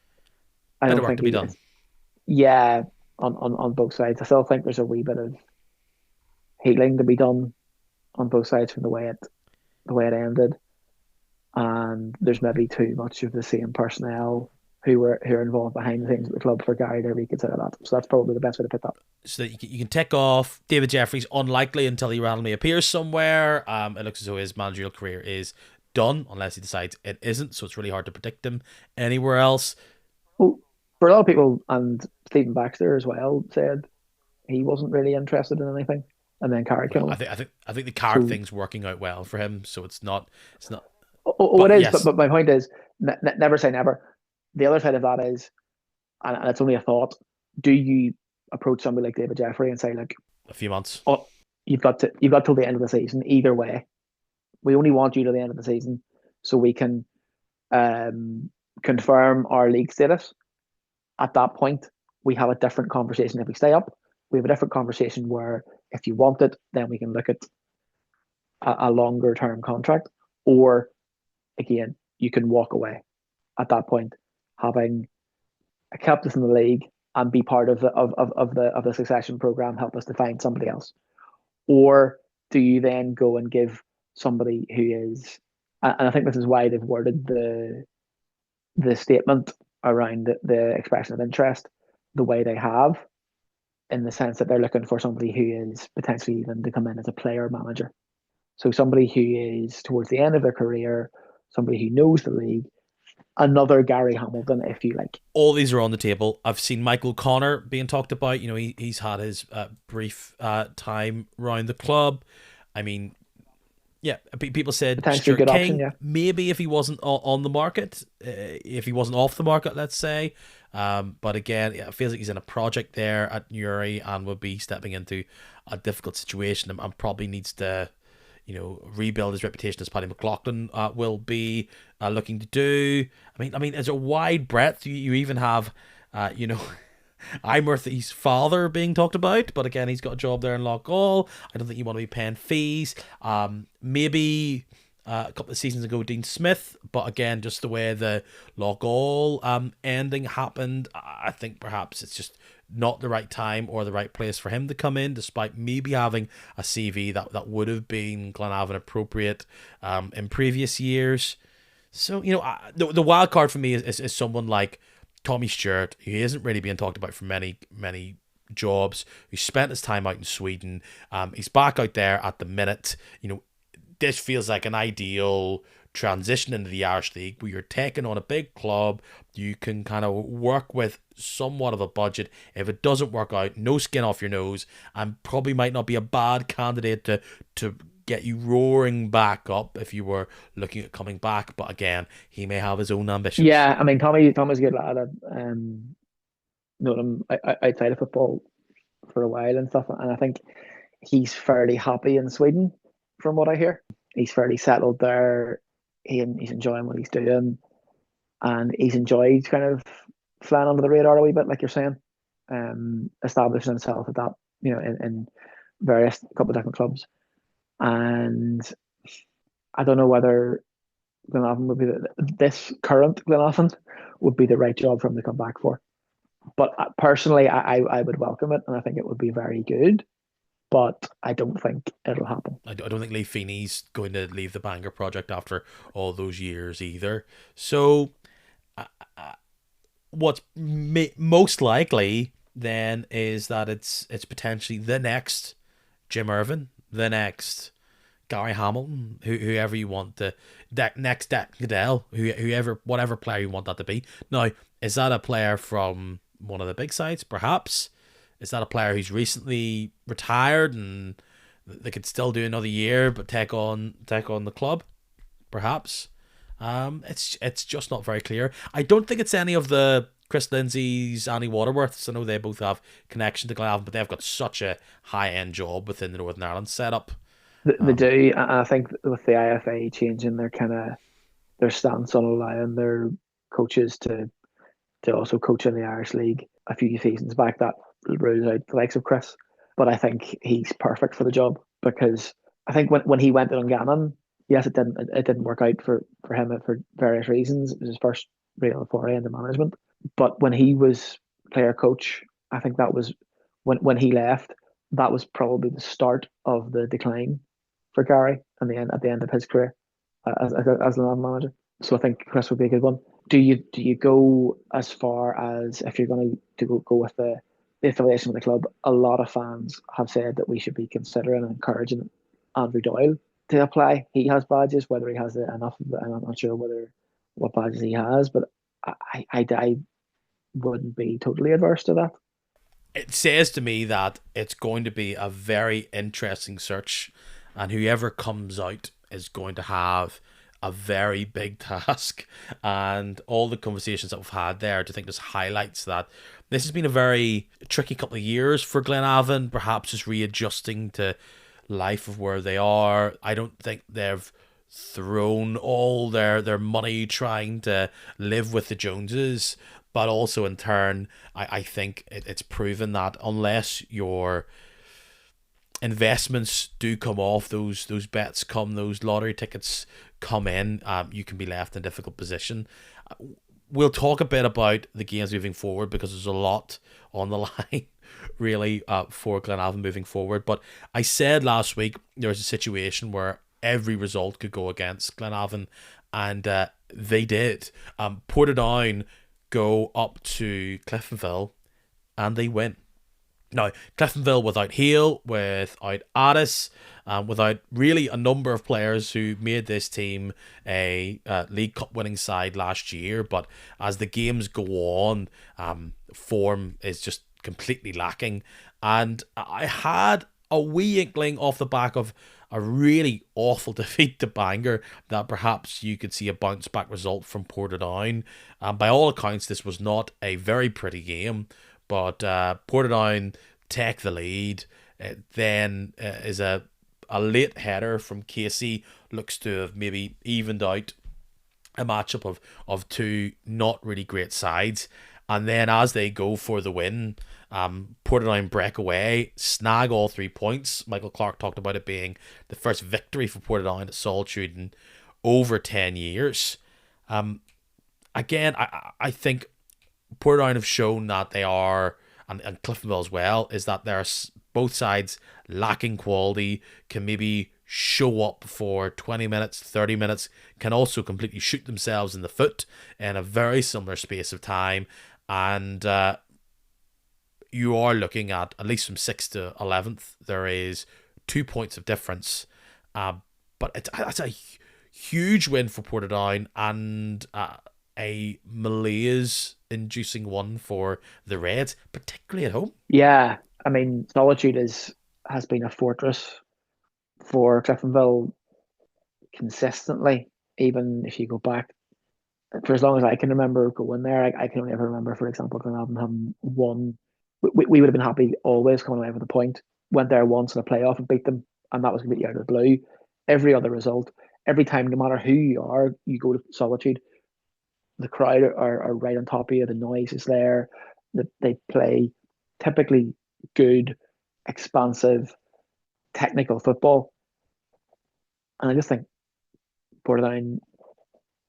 I Bit of don't work think to be done. yeah, on both sides. I still think there's a wee bit of healing to be done on both sides from the way it ended, and there's maybe too much of the same personnel who are involved behind the scenes at the club for Gary to reconsider that. So that's probably the best way to put that. So that you can tick off David Jeffries, unlikely until he randomly appears somewhere. It looks as though his managerial career is done, unless he decides it isn't. So it's really hard to predict him anywhere else. Well, for a lot of people, and Stephen Baxter as well said he wasn't really interested in anything, and then Carrick came Well, on. I think the Carrick So, thing's working out well for him. So it's not. oh, it But is, yes, but my point is, never say never. The other side of that is, and it's only a thought, do you approach somebody like David Jeffrey and say, look, a few months. oh, you've got till the end of the season. Either way, we only want you to the end of the season so we can confirm our league status. At that point, we have a different conversation. If we stay up, we have a different conversation where if you want it, then we can look at a longer term contract, or again, you can walk away at that point, having kept us in the league and be part of the succession program, help us to find somebody else. Or do you then go and give somebody who is, and I think this is why they've worded the statement around the expression of interest the way they have, in the sense that they're looking for somebody who is potentially even to come in as a player manager. So somebody who is towards the end of their career, somebody who knows the league, another Gary Hamilton, if you like. All these are on the table. I've seen Michael Connor being talked about. He's had his brief time around the club. I mean, yeah, people said Potentially Stuart good King, option, yeah. maybe if he wasn't on the market, if he wasn't off the market, let's say. But again, it feels like he's in a project there at Newry and would be stepping into a difficult situation and probably needs to, rebuild his reputation as Paddy McLaughlin will be looking to do. I mean, it's a wide breadth. You even have, I'm Murthy's father being talked about, but again, he's got a job there in Loughgall. I don't think you want to be paying fees. Maybe a couple of seasons ago, Dean Smith, but again, just the way the Loughgall ending happened, I think perhaps it's just not the right time or the right place for him to come in, despite maybe having a CV that would have been Glenavon appropriate in previous years. So, the wild card for me is someone like Tommy Stewart, who isn't really being talked about for many jobs, who spent his time out in Sweden. He's back out there at the minute. This feels like an ideal transition into the Irish League where you're taking on a big club. You can kind of work with somewhat of a budget. If it doesn't work out, no skin off your nose, and probably might not be a bad candidate to get you roaring back up if you were looking at coming back. But again, he may have his own ambitions. Yeah, I mean, Tommy's a good lad. Known him outside of football for a while and stuff, and I think he's fairly happy in Sweden, from what I hear. He's fairly settled there. He's enjoying what he's doing, and he's enjoyed kind of flying under the radar a wee bit, like you're saying, establishing himself at that, in various couple of different clubs. And I don't know whether Glenavon would be this current Glenavon would be the right job for him to come back for. But personally, I would welcome it, and I think it would be very good. But I don't think it'll happen. I don't think Lee Feeney's going to leave the Bangor project after all those years either. So, what's most likely then is that it's potentially the next Jim Irvin, the next Gary Hamilton, whoever you want the next Dak Goodell, whoever, whatever player you want that to be. Now, is that a player from one of the big sides? Perhaps. Is that a player who's recently retired and they could still do another year but take on the club? Perhaps. It's just not very clear. I don't think it's any of the Chris Lindsay's, Annie Waterworths. I know they both have connection to Glenavon, but they've got such a high-end job within the Northern Ireland setup. They do. I think with the IFA changing their stance on allowing their coaches to also coach in the Irish League a few seasons back, that rules out the likes of Chris. But I think he's perfect for the job, because I think when he went to Dungannon, yes, it didn't work out for him for various reasons. It was his first real foray into management. But when he was player coach, I think that was when he left, that was probably the start of the decline for Gary and at the end of his career as the manager. So I think Chris would be a good one. Do you go as far as, if you're going to go with the affiliation with the club? A lot of fans have said that we should be considering and encouraging Andrew Doyle to apply. He has badges. Whether he has enough of it, I'm not sure what badges he has, but I wouldn't be totally adverse to that. It says to me that it's going to be a very interesting search, and whoever comes out is going to have a very big task. And all the conversations that we've had there, I think, just highlights that this has been a very tricky couple of years for Glenavon, perhaps just readjusting to life of where they are. I don't think they've thrown all their money trying to live with the Joneses, but also in turn, I think it's proven that unless your investments do come off, those bets come, those lottery tickets come in, you can be left in a difficult position. We'll talk a bit about the games moving forward, because there's a lot on the line really for Glenavon moving forward. But I said last week there was a situation where every result could go against Glenavon, and they did. Portadown go up to Cliftonville and they win. Now, Cliftonville without Hale, without Addis, without really a number of players who made this team a League Cup winning side last year, but as the games go on, form is just completely lacking. And I had a wee inkling off the back of a really awful defeat to Bangor that perhaps you could see a bounce back result from Portadown. By all accounts, this was not a very pretty game, but Portadown take the lead. Then is a late header from Casey, looks to have maybe evened out a matchup of two not really great sides. And then as they go for the win, Portadown break away, snag all 3 points. Michael Clark talked about it being the first victory for Portadown at Solitude in over 10 years. Again, I think Portadown have shown that they are, and Cliftonville as well, is that they're both sides lacking quality, can maybe show up for 20 minutes, 30 minutes, can also completely shoot themselves in the foot in a very similar space of time. And you are looking at least from 6th to 11th, there is 2 points of difference. But it's a huge win for Portadown, and a malaise-inducing one for the Reds, particularly at home. Yeah, I mean, Solitude has been a fortress for Cliftonville consistently. Even if you go back for as long as I can remember going there, I can only ever remember, for example, Glenavon having won. We would have been happy always coming away with a point. Went there once in a playoff and beat them, and that was completely out of the blue. Every other result, every time, no matter who you are, you go to Solitude, the crowd are right on top of you. The noise is there. They play typically good, expansive, technical football, and I just think Portadown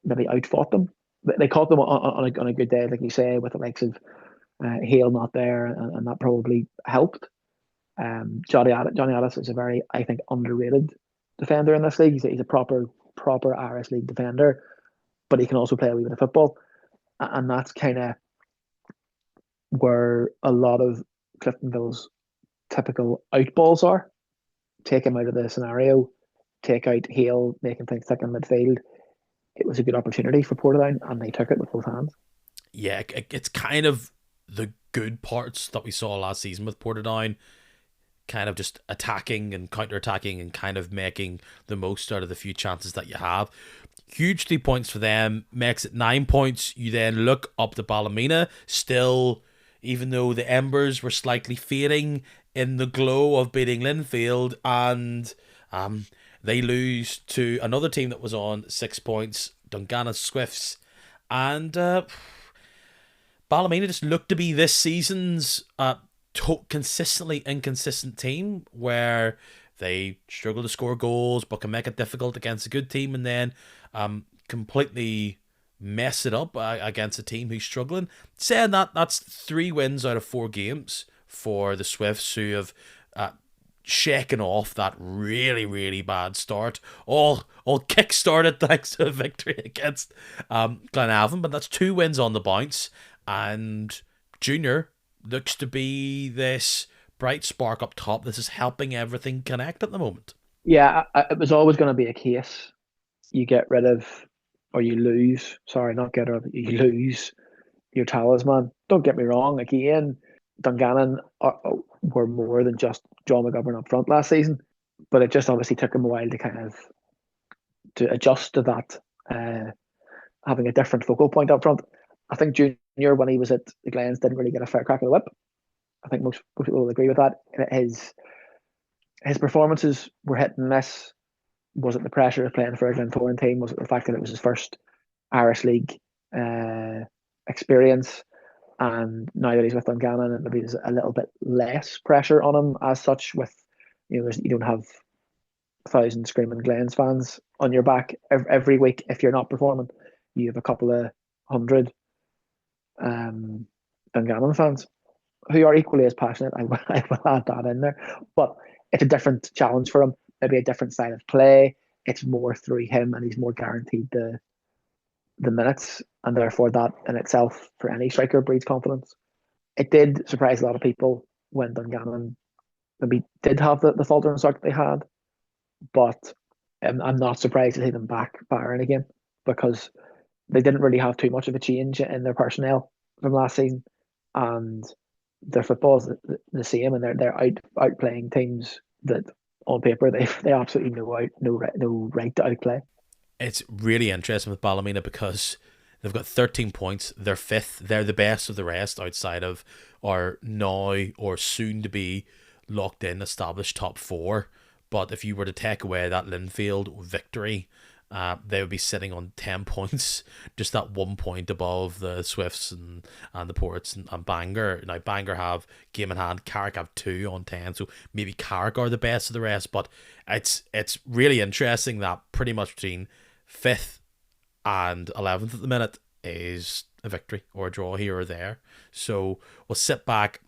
maybe outfought them. They caught them on a good day, like you say, with the likes of Hale not there, and that probably helped. Johnny Addis is a very, I think, underrated defender in this league. He's a proper Irish League defender, but he can also play a wee bit of football, and that's kind of where a lot of Cliftonville's typical outballs are. Take him out of the scenario, take out Hale, making things thick in midfield. It was a good opportunity for Portadown, and they took it with both hands. Yeah, it's kind of the good parts that we saw last season with Portadown, kind of just attacking and counter-attacking and kind of making the most out of the few chances that you have. Huge 3 points for them, makes it 9 points. You then look up to Ballymena, still, even though the embers were slightly fading in the glow of beating Linfield, and they lose to another team that was on 6 points, Dungannon Swifts. And Ballymena just looked to be this season's consistently inconsistent team, where they struggle to score goals but can make it difficult against a good team, and then completely mess it up against a team who's struggling. Saying that, that's 3 wins out of 4 games for the Swifts, who have shaking off that really, really bad start. All kick-started thanks to a victory against Glenavon, but that's 2 wins on the bounce, and Junior looks to be this bright spark up top. This is helping everything connect at the moment. Yeah, it was always going to be a case. You get rid of, or you lose, sorry, not get rid of, you lose your talisman. Don't get me wrong, again, Dungannon were more than just John McGovern up front last season, but it just obviously took him a while to kind of to adjust to that, having a different focal point up front. I think Junior, when he was at the Glens, didn't really get a fair crack of the whip. I think most people will agree with that. His performances were hit and miss. Was it the pressure of playing for a Glentoran team? Was it the fact that it was his first Irish League experience? And now that he's with Dungannon, maybe there's a little bit less pressure on him as such. With you don't have 1,000 screaming Glens fans on your back every week if you're not performing. You have a couple of hundred Dungannon fans who are equally as passionate. I will add that in there, but it's a different challenge for him. Maybe a different style of play. It's more through him, and he's more guaranteed the minutes, and therefore that in itself for any striker breeds confidence. It did surprise a lot of people when Dungannon maybe did have the faltering start that they had, but I'm not surprised to see them back firing again, because they didn't really have too much of a change in their personnel from last season, and their football is the same, and they're outplaying teams that on paper they absolutely no right to outplay. It's really interesting with Ballymena because they've got 13 points. They're 5th. They're the best of the rest outside of our now or soon to be locked in established top 4. But if you were to take away that Linfield victory, they would be sitting on 10 points, just that 1 point above the Swifts and the Ports and Bangor. Now, Bangor have game in hand, Carrick have 2 on 10, so maybe Carrick are the best of the rest, but it's really interesting that pretty much between 5th and 11th at the minute is a victory or a draw here or there. So we'll sit back.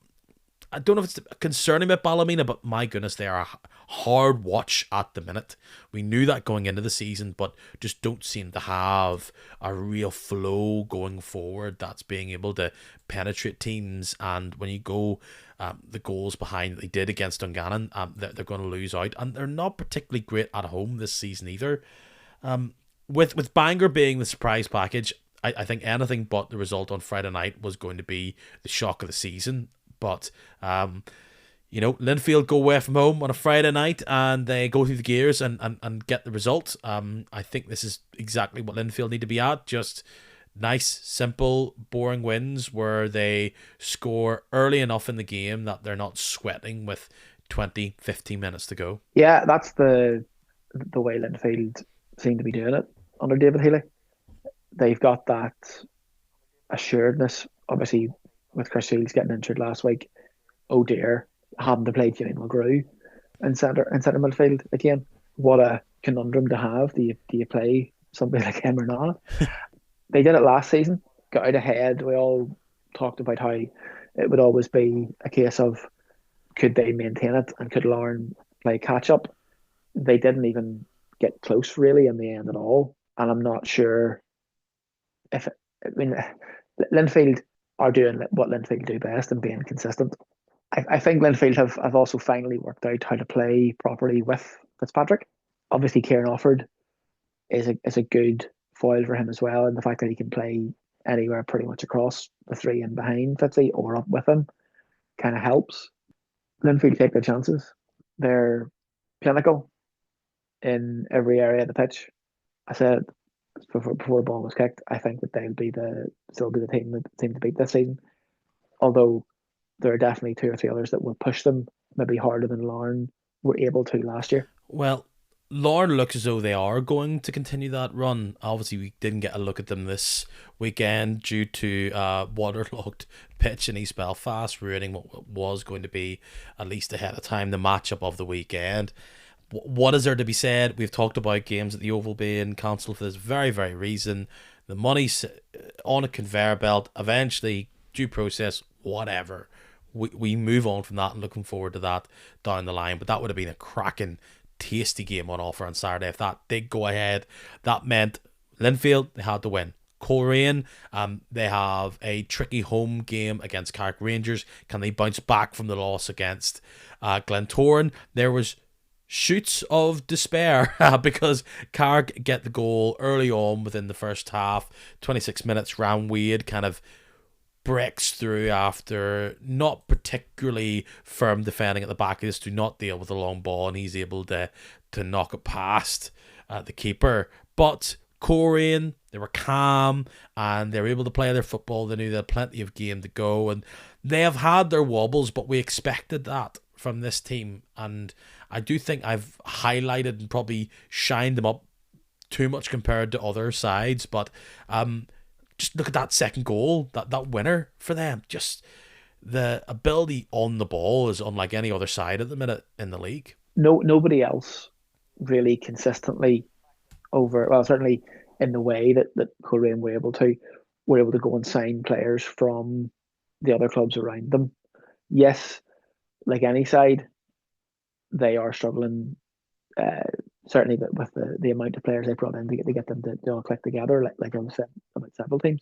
I don't know if it's concerning about Ballymena, but my goodness, they are a hard watch at the minute. We knew that going into the season, but just don't seem to have a real flow going forward that's being able to penetrate teams. And when you go the goals behind that they did against Dungannon, they're going to lose out. And they're not particularly great at home this season either. With Bangor being the surprise package, I think anything but the result on Friday night was going to be the shock of the season. But, Linfield go away from home on a Friday night and they go through the gears and get the result. I think this is exactly what Linfield need to be at. Just nice, simple, boring wins where they score early enough in the game that they're not sweating with 20, 15 minutes to go. Yeah, that's the way Linfield seem to be doing it under David Healy. They've got that assuredness, obviously, with Chris Shields getting injured last week. Oh dear, having to play Jimmy McGrew in centre midfield again. What a conundrum to have. Do you play somebody like him or not? They did it last season, got out ahead. We all talked about how it would always be a case of could they maintain it and could Lauren play catch up. They didn't even get close really in the end at all. And I'm not sure Linfield are doing what Linfield do best and being consistent. I think Linfield have also finally worked out how to play properly with Fitzpatrick. Obviously, Kieran Offord is a good foil for him as well, and the fact that he can play anywhere pretty much across the three and behind Fitzy or up with him kind of helps. Linfield take their chances. They're clinical in every area of the pitch. I said before the ball was kicked, I think that they'll still be the team to beat this season. Although there are definitely 2 or 3 others that will push them maybe harder than Larne were able to last year. Well, Larne looks as though they are going to continue that run. Obviously, we didn't get a look at them this weekend due to waterlogged pitch in East Belfast, ruining what was going to be, at least ahead of time, the matchup of the weekend. What is there to be said? We've talked about games at the Oval being cancelled for this very, very reason. The money's on a conveyor belt. Eventually, due process, whatever. We move on from that and looking forward to that down the line. But that would have been a cracking, tasty game on offer on Saturday. If that did go ahead, that meant Linfield, they had to win. Coleraine, they have a tricky home game against Carrick Rangers. Can they bounce back from the loss against Glentoran? There was shoots of despair because Carrick get the goal early on within the first half. 26 minutes, Ram Wade kind of breaks through after not particularly firm defending at the back. He just do not deal with the long ball and he's able to knock it past the keeper. But Coleraine, they were calm and they were able to play their football. They knew they had plenty of game to go and they have had their wobbles, but we expected that from this team. And I do think I've highlighted and probably shined them up too much compared to other sides, but just look at that second goal, that winner for them. Just the ability on the ball is unlike any other side at the minute in the league. Nobody else really consistently certainly in the way that Coleraine were able to go and sign players from the other clubs around them. Yes, like any side, they are struggling, certainly with the amount of players they brought in to get them to all click together, like I've said about several teams.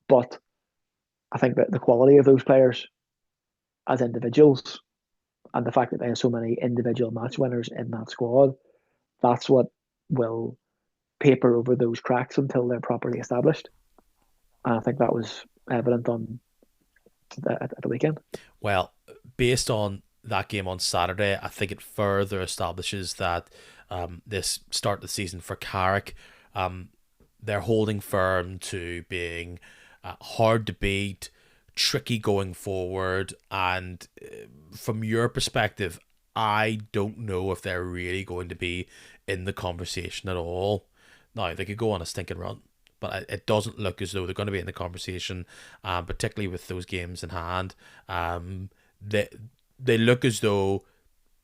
But I think that the quality of those players as individuals and the fact that they have so many individual match winners in that squad, that's what will paper over those cracks until they're properly established. And I think that was evident at the weekend. Well, based on that game on Saturday, I think it further establishes that this start of the season for Carrick, they're holding firm to being hard to beat, tricky going forward, and from your perspective, I don't know if they're really going to be in the conversation at all Now, they could go on a stinking run, but it doesn't look as though they're going to be in the conversation, particularly with those games in hand. They they look as though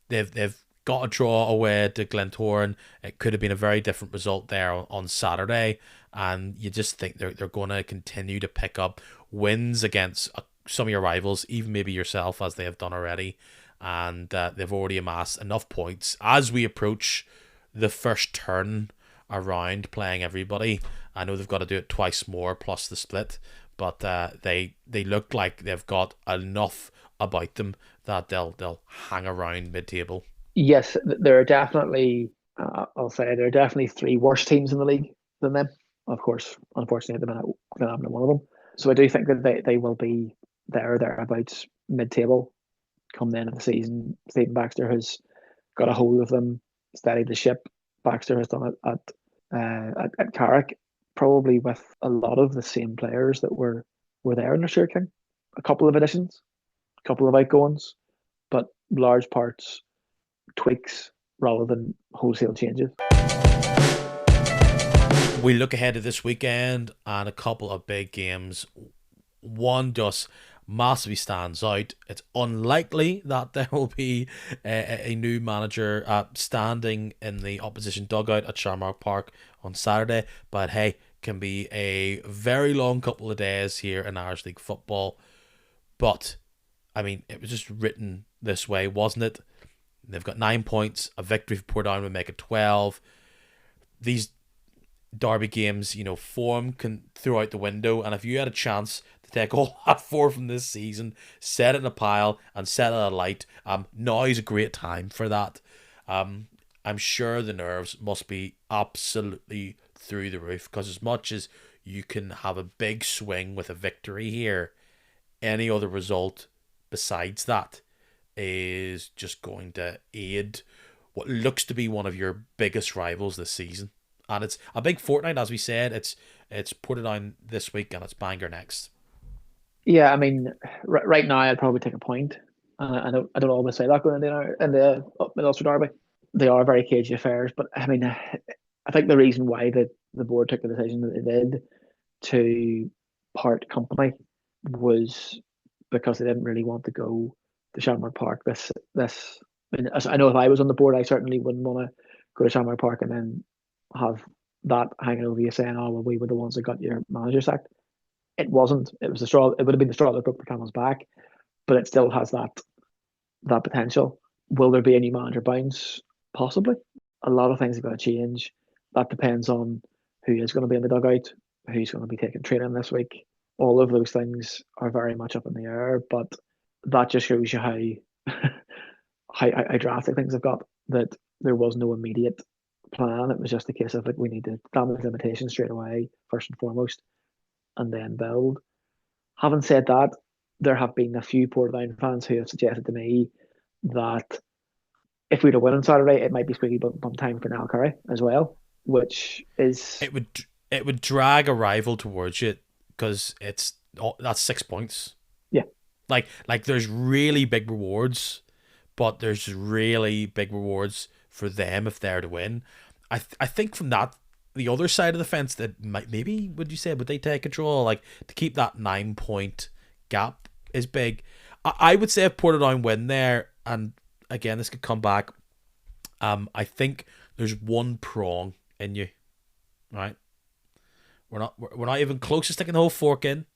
they've got a draw away to Glentoran. It could have been a very different result there on Saturday, and you just think they're going to continue to pick up wins against some of your rivals, even maybe yourself, as they have done already, and they've already amassed enough points as we approach the first turn around playing everybody. I know they've got to do it twice more plus the split, but they look like they've got enough about them that they'll hang around mid table. Yes, there are definitely, I'll say, there are definitely three worse teams in the league than them. Of course, unfortunately, at the minute, Glenavon are one of them. So I do think that they will be there or thereabouts mid table come the end of the season. Stephen Baxter has got a hold of them, steadied the ship. Baxter has done it at Carrick, probably with a lot of the same players that were there in the Sure King. A couple of additions, a couple of outgoings, but large parts tweaks rather than wholesale changes. We look ahead to this weekend and a couple of big games. One just massively stands out. It's unlikely that there will be a new manager standing in the opposition dugout at Shamrock Park on Saturday, but hey, can be a very long couple of days here in Irish League football. But I mean, it was just written this way, wasn't it? They've got 9 points. A victory for Portadown would make it 12. These derby games, form can throw out the window. And if you had a chance to take all that form from this season, set it in a pile and set it alight, now is a great time for that. I'm sure the nerves must be absolutely through the roof, because as much as you can have a big swing with a victory here, any other result besides that is just going to aid what looks to be one of your biggest rivals this season. And it's a big fortnight, as we said. It's Portadown this week and it's Bangor next. Yeah, I mean, right now I'd probably take a point. I don't always say that going in the Mid Ulster Derby. They are very cagey affairs, but I mean, I think the reason why the board took the decision that they did to part company was because they didn't really want to go to Shamrock Park. I mean, I know if I was on the board, I certainly wouldn't want to go to Shamrock Park and then have that hanging over you saying, "Oh, well, we were the ones that got your manager sacked." It wasn't. It was the straw. It would have been the straw that broke the camel's back, but it still has that potential. Will there be a new manager bounce? Possibly. A lot of things are going to change. That depends on who is going to be in the dugout, who's going to be taking training this week. All of those things are very much up in the air, but that just shows you how drastic things have got. That there was no immediate plan. It was just a case of, like, we need to damage limitations straight away, first and foremost, and then build. Having said that, there have been a few Portadown fans who have suggested to me that if we'd have won on Saturday, it might be squeaky bum time for Niall Curry as well, which is It would drag a rival towards you, because that's 6 points. yeah. Like there's really big rewards, but there's really big rewards for them if they're to win. I think from that, the other side of the fence, that might, maybe, would you say, would they take control? Like, to keep that 9 point gap is big. I would say if Portadown win there, and again this could come back, I think there's one prong in you, right? We're not even close to sticking the whole fork in,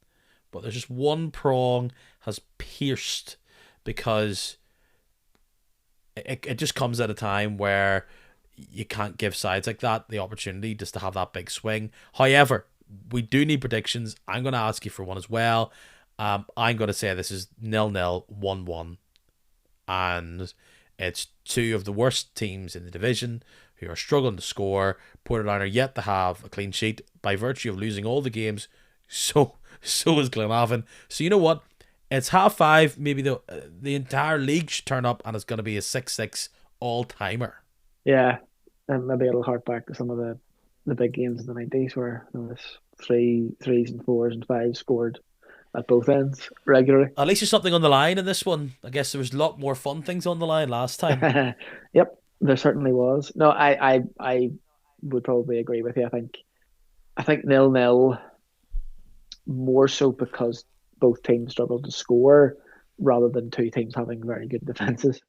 but there's just one prong has pierced, because it just comes at a time where you can't give sides like that the opportunity just to have that big swing. However, we do need predictions. I'm going to ask you for one as well. I'm going to say this is 0-0, 1-1, and it's two of the worst teams in the division who are struggling to score. Portadown are yet to have a clean sheet by virtue of losing all the games. So is Glenavon. So you know what? It's 5:30. Maybe the entire league should turn up, and it's going to be a 6-6 all-timer. Yeah, and maybe it'll hark back to some of the big games in the 90s where there was threes and fours and fives scored at both ends regularly. At least there's something on the line in this one. I guess there was a lot more fun things on the line last time. Yep, there certainly was. No, I would probably agree with you. I think 0-0 more so because both teams struggled to score rather than two teams having very good defenses.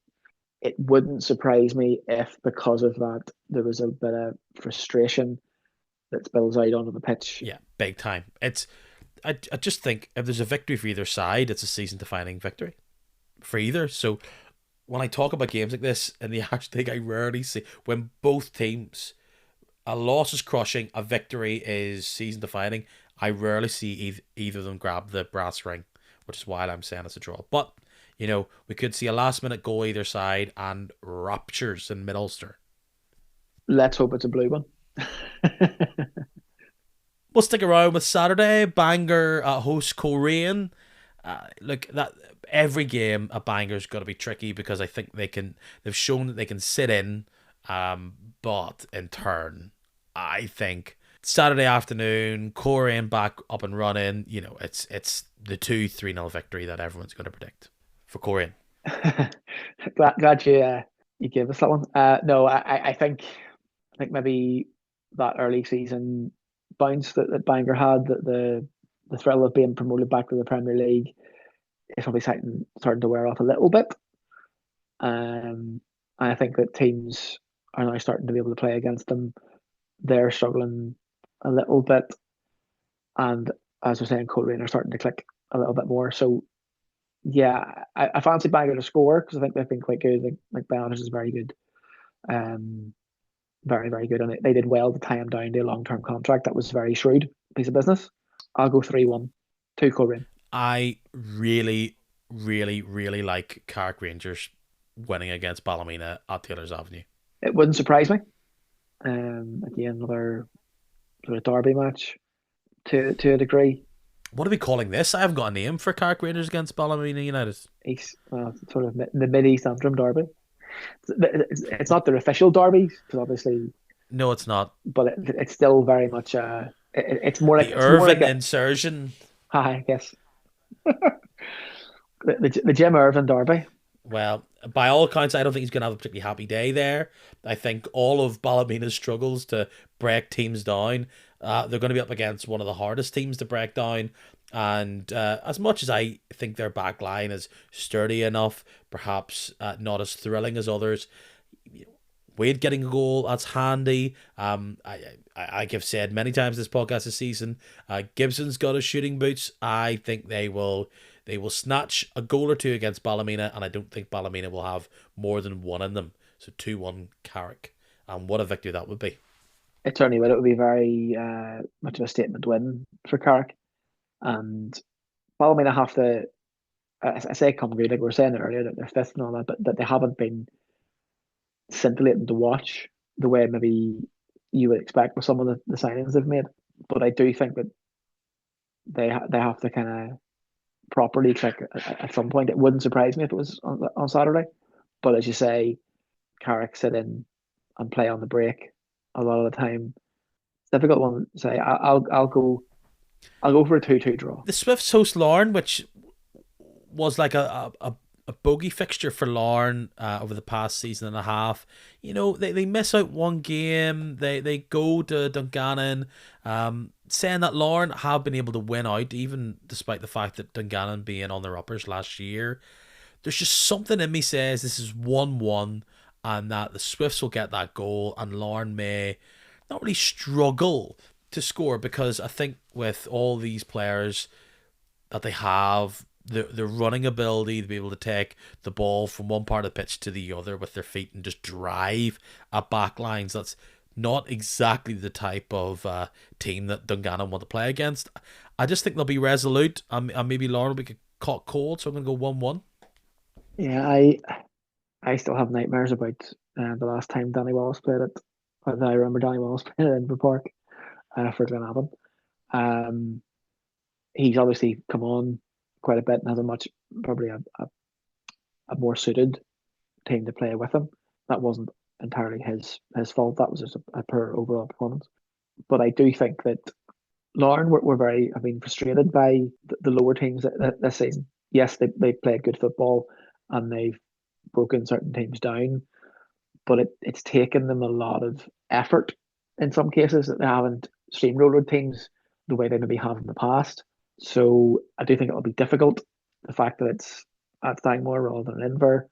It wouldn't surprise me if, because of that, there was a bit of frustration that spills out onto the pitch. Yeah, big time. I just think if there's a victory for either side, it's a season defining victory for either. So when I talk about games like this in the Irish League, I rarely see when both teams, a loss is crushing, a victory is season defining. I rarely see either of them grab the brass ring, which is why I'm saying it's a draw. But we could see a last minute goal either side and ruptures in mid Ulster. Let's hope it's a blue one. We'll stick around with Saturday. Bangor host Coleraine. Look, that every game a Bangor's got to be tricky because I think they've shown that they can sit in, but in turn, I think Saturday afternoon, Coleraine back up and running. It's the 2-3-0 victory that everyone's going to predict for Coleraine. glad you gave us that one. No, I think maybe that early season bounce that Bangor had, that the thrill of being promoted back to the Premier League is probably starting to wear off a little bit. I think that teams are now starting to be able to play against them. They're struggling a little bit, and as we're saying, Coleraine are starting to click a little bit more. So yeah, I fancy Bangor to score because I think they've been quite good. Like Bellatrix is very good. Um, very, very good. And they did well to tie him down to a long term contract. That was a very shrewd piece of business. I'll go 3-1 to Coleraine. I really, really, really like Carrick Rangers winning against Ballymena at Taylor's Avenue. It wouldn't surprise me. Again, another sort of derby match to a degree. What are we calling this? I haven't got a name for Carrick Rangers against Ballymena United. Sort of the Mid East Antrim derby. It's not their official derby because obviously. No, it's not. But it's still very much it's more like the it's Irvin more like insertion. I guess the Jim Irvin derby. Well, by all accounts, I don't think he's going to have a particularly happy day there. I think all of Ballymena's struggles to break teams down, they're going to be up against one of the hardest teams to break down. And as much as I think their back line is sturdy enough, perhaps not as thrilling as others, Wade getting a goal, that's handy. I've said many times this podcast this season, Gibson's got his shooting boots. I think they will snatch a goal or two against Ballymena, and I don't think Ballymena will have more than one in them. So 2-1 Carrick. And what a victory that would be. It certainly would. It would be very much of a statement win for Carrick. And Ballymena have to, I say come good, like we were saying earlier, that they're fifth and all that, but that they haven't been scintillating to watch the way maybe you would expect with some of the signings they've made. But I do think that they have to kind of properly click at some point. It wouldn't surprise me if it was on Saturday. But as you say, Carrick sit in and play on the break a lot of the time. It's a difficult one to say. I'll go for a 2-2 draw. The Swifts host Larne, which was like a bogey fixture for Larne over the past season and a half. They miss out one game. They go to Dungannon. Saying that Larne have been able to win out, even despite the fact that Dungannon being on their uppers last year. There's just something in me says this is 1-1 and that the Swifts will get that goal and Larne may not really struggle to score, because I think with all these players that they have, the running ability to be able to take the ball from one part of the pitch to the other with their feet and just drive at back lines, that's not exactly the type of team that Dungannon want to play against. I just think they'll be resolute, and maybe Larne will be caught cold, so I'm going to go 1-1. Yeah, I still have nightmares about the last time Danny Wallace played it. I remember Danny Wallace playing it in the park for Glenavon. He's obviously come on quite a bit and has probably a more suited team to play with him. That wasn't entirely his fault. That was just a poor overall performance. But I do think that Larne have been frustrated by the lower teams this season. Yes, they played good football and they've broken certain teams down, but it's taken them a lot of effort in some cases that they haven't steamrolled teams the way they maybe have in the past. So I do think it'll be difficult. The fact that it's at Stangmore rather than Inver,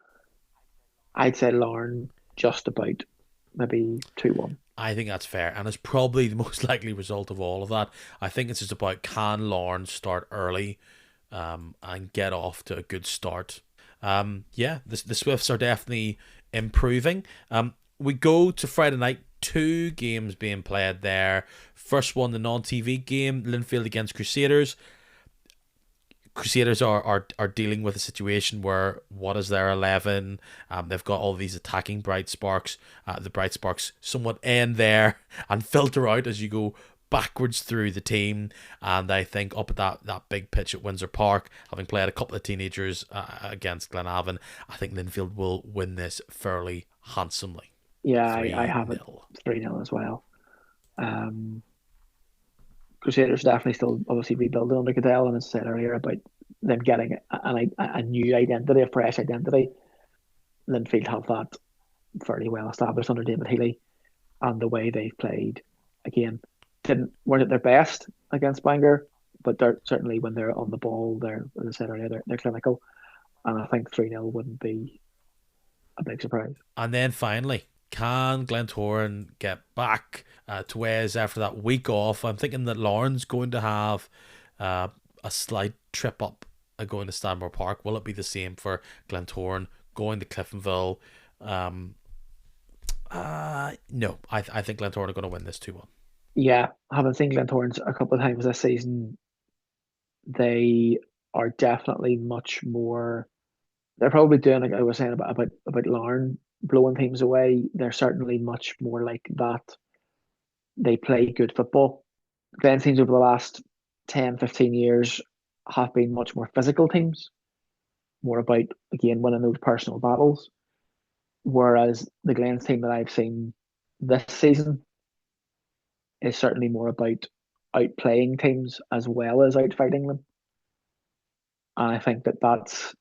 I'd say Larne just about maybe 2-1. I think that's fair, and it's probably the most likely result of all of that. I think it's just about can Lawrence start early, and get off to a good start. Yeah, the Swifts are definitely improving. We go to Friday night. Two games being played there. First one, the non-TV game, Linfield against Crusaders. Crusaders are dealing with a situation where what is their 11? They've got all these attacking bright sparks. The bright sparks somewhat end there and filter out as you go backwards through the team. And I think up at that big pitch at Windsor Park, having played a couple of teenagers against Glenavon, I think Linfield will win this fairly handsomely. Yeah, I have it 3-0 as well. Crusaders definitely still obviously rebuilding under Goodell, and as I said earlier about them getting a new identity, a fresh identity. Linfield have that fairly well established under David Healy, and the way they've played again weren't at their best against Bangor, but they're certainly when they're on the ball, they're, as I said earlier, they're clinical, and I think 3-0 wouldn't be a big surprise. And then finally, can Glentoran get back to Wes after that week off? I'm thinking that Lauren's going to have a slight trip up going to Stanmore Park. Will it be the same for Glentoran going to Cliftonville? No, I think Glentoran are going to win this 2-1. Yeah, having seen Glentoran a couple of times this season, they are definitely much more. They're probably doing like I was saying about Larne blowing teams away. They're certainly much more like that. They play good football. Glen teams over the last 10, 15 years have been much more physical teams, more about, again, winning those personal battles. Whereas the Glens team that I've seen this season is certainly more about outplaying teams as well as outfighting them. And I think that's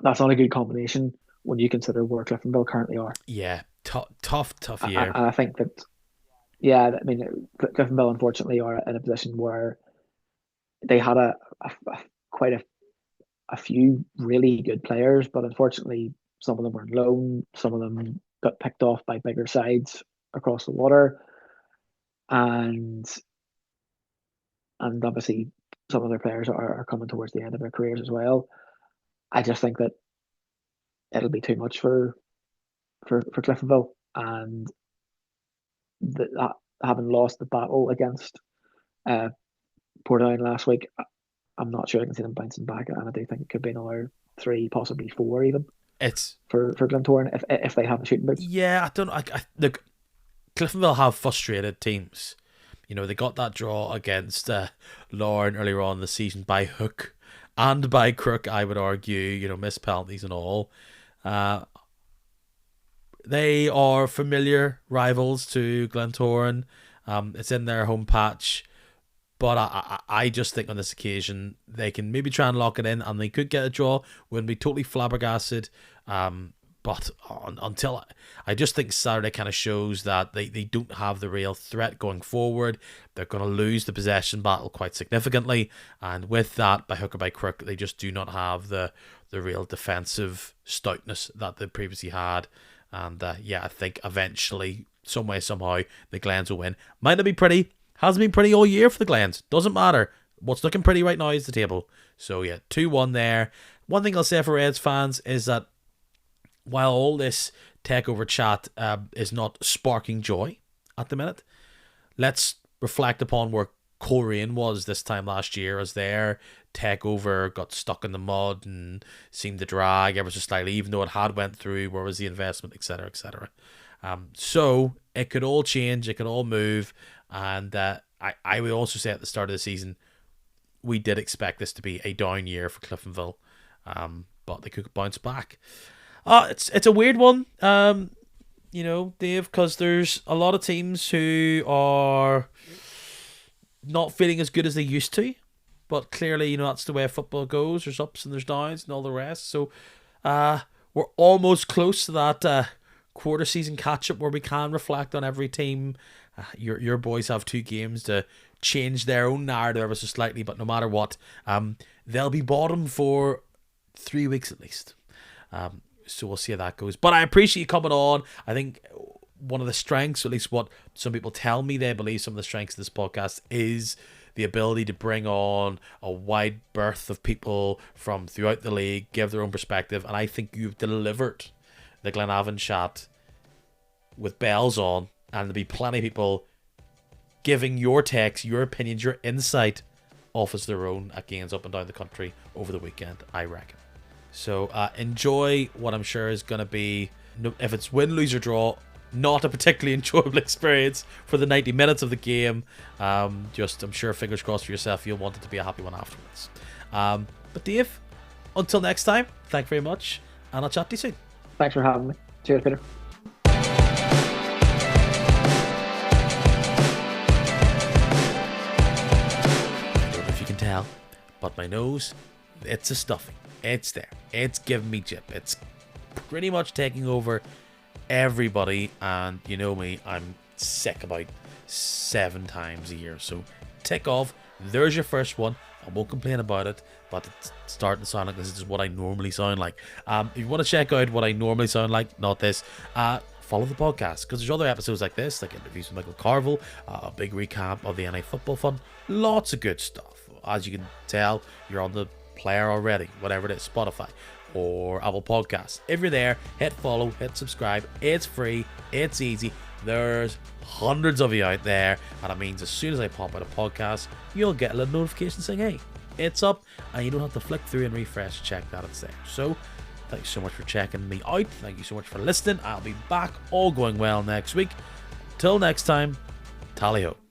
not a good combination when you consider where Cliftonville currently are. Yeah, tough year. And I think that, yeah, I mean, Cliftonville unfortunately are in a position where they had quite a few really good players, but unfortunately some of them were on loan, some of them got picked off by bigger sides across the water, and obviously some of their players are coming towards the end of their careers as well. I just think that it'll be too much for Cliftonville, and that having lost the battle against Portadown last week, I'm not sure I can see them bouncing back, and I do think it could be another 3, possibly 4 even. It's for Glentoran if they have a shooting boots. Yeah, I don't. Look, Cliftonville have frustrated teams. You know, they got that draw against Larne earlier on in the season by hook and by crook, I would argue. You know, missed penalties and all. They are familiar rivals to Glentoran. It's in their home patch. But I just think on this occasion they can maybe try and lock it in, and they could get a draw. Wouldn't be totally flabbergasted. But until I just think Saturday kind of shows that they don't have the real threat going forward. They're going to lose the possession battle quite significantly, and with that, by hook or by crook, they just do not have the real defensive stoutness that they previously had. And I think eventually, some way, somehow, the Glens will win. Might not be pretty. Hasn't been pretty all year for the Glens. Doesn't matter. What's looking pretty right now is the table. So 2-1 there. One thing I'll say for Reds fans is that while all this takeover chat is not sparking joy at the minute, let's reflect upon where Coleraine was this time last year as their takeover got stuck in the mud and seemed to drag ever so slightly, even though it had went through. Where was the investment, etc., etc. So it could all change. It could all move. And I would also say at the start of the season, we did expect this to be a down year for Cliftonville, but they could bounce back. It's a weird one, Dave, because there's a lot of teams who are not feeling as good as they used to, but clearly, that's the way football goes. There's ups and there's downs and all the rest. So we're almost close to that quarter season catch up where we can reflect on every team. Your boys have 2 games to change their own narrative ever so slightly, but no matter what, they'll be bottom for 3 weeks at least. So we'll see how that goes. But I appreciate you coming on. I think one of the strengths, or at least what some people tell me they believe some of the strengths of this podcast, is the ability to bring on a wide berth of people from throughout the league, give their own perspective, and I think you've delivered the Glenavon chat with bells on, and there'll be plenty of people giving your takes, your opinions, your insight off as their own at games up and down the country over the weekend, I reckon. So enjoy what I'm sure is going to be, if it's win, lose or draw, not a particularly enjoyable experience for the 90 minutes of the game. Just, I'm sure, fingers crossed for yourself, you'll want it to be a happy one afterwards. But Dave, until next time, thank you very much, and I'll chat to you soon. Thanks for having me. Cheers, Peter. I don't know if you can tell, but my nose, it's a stuffy. It's there. It's giving me jip. It's pretty much taking over everybody, and you know me, I'm sick about 7 times a year. So tick off. There's your first one. I won't complain about it, but it's starting to sound like this is what I normally sound like. If you want to check out what I normally sound like, not this, follow the podcast, because there's other episodes like this, like interviews with Michael Carville, a big recap of the NI Football Fund, lots of good stuff. As you can tell, you're on the player already, whatever it is, Spotify or Apple Podcasts. If you're there, hit follow, hit subscribe. It's free, it's easy. There's hundreds of you out there, and it means as soon as I pop out a podcast, you'll get a little notification saying, hey, it's up, and you don't have to flick through and refresh to check that it's there. So thank you so much for checking me out. Thank you so much for listening. I'll be back, all going well, next week. Till next time, tally ho.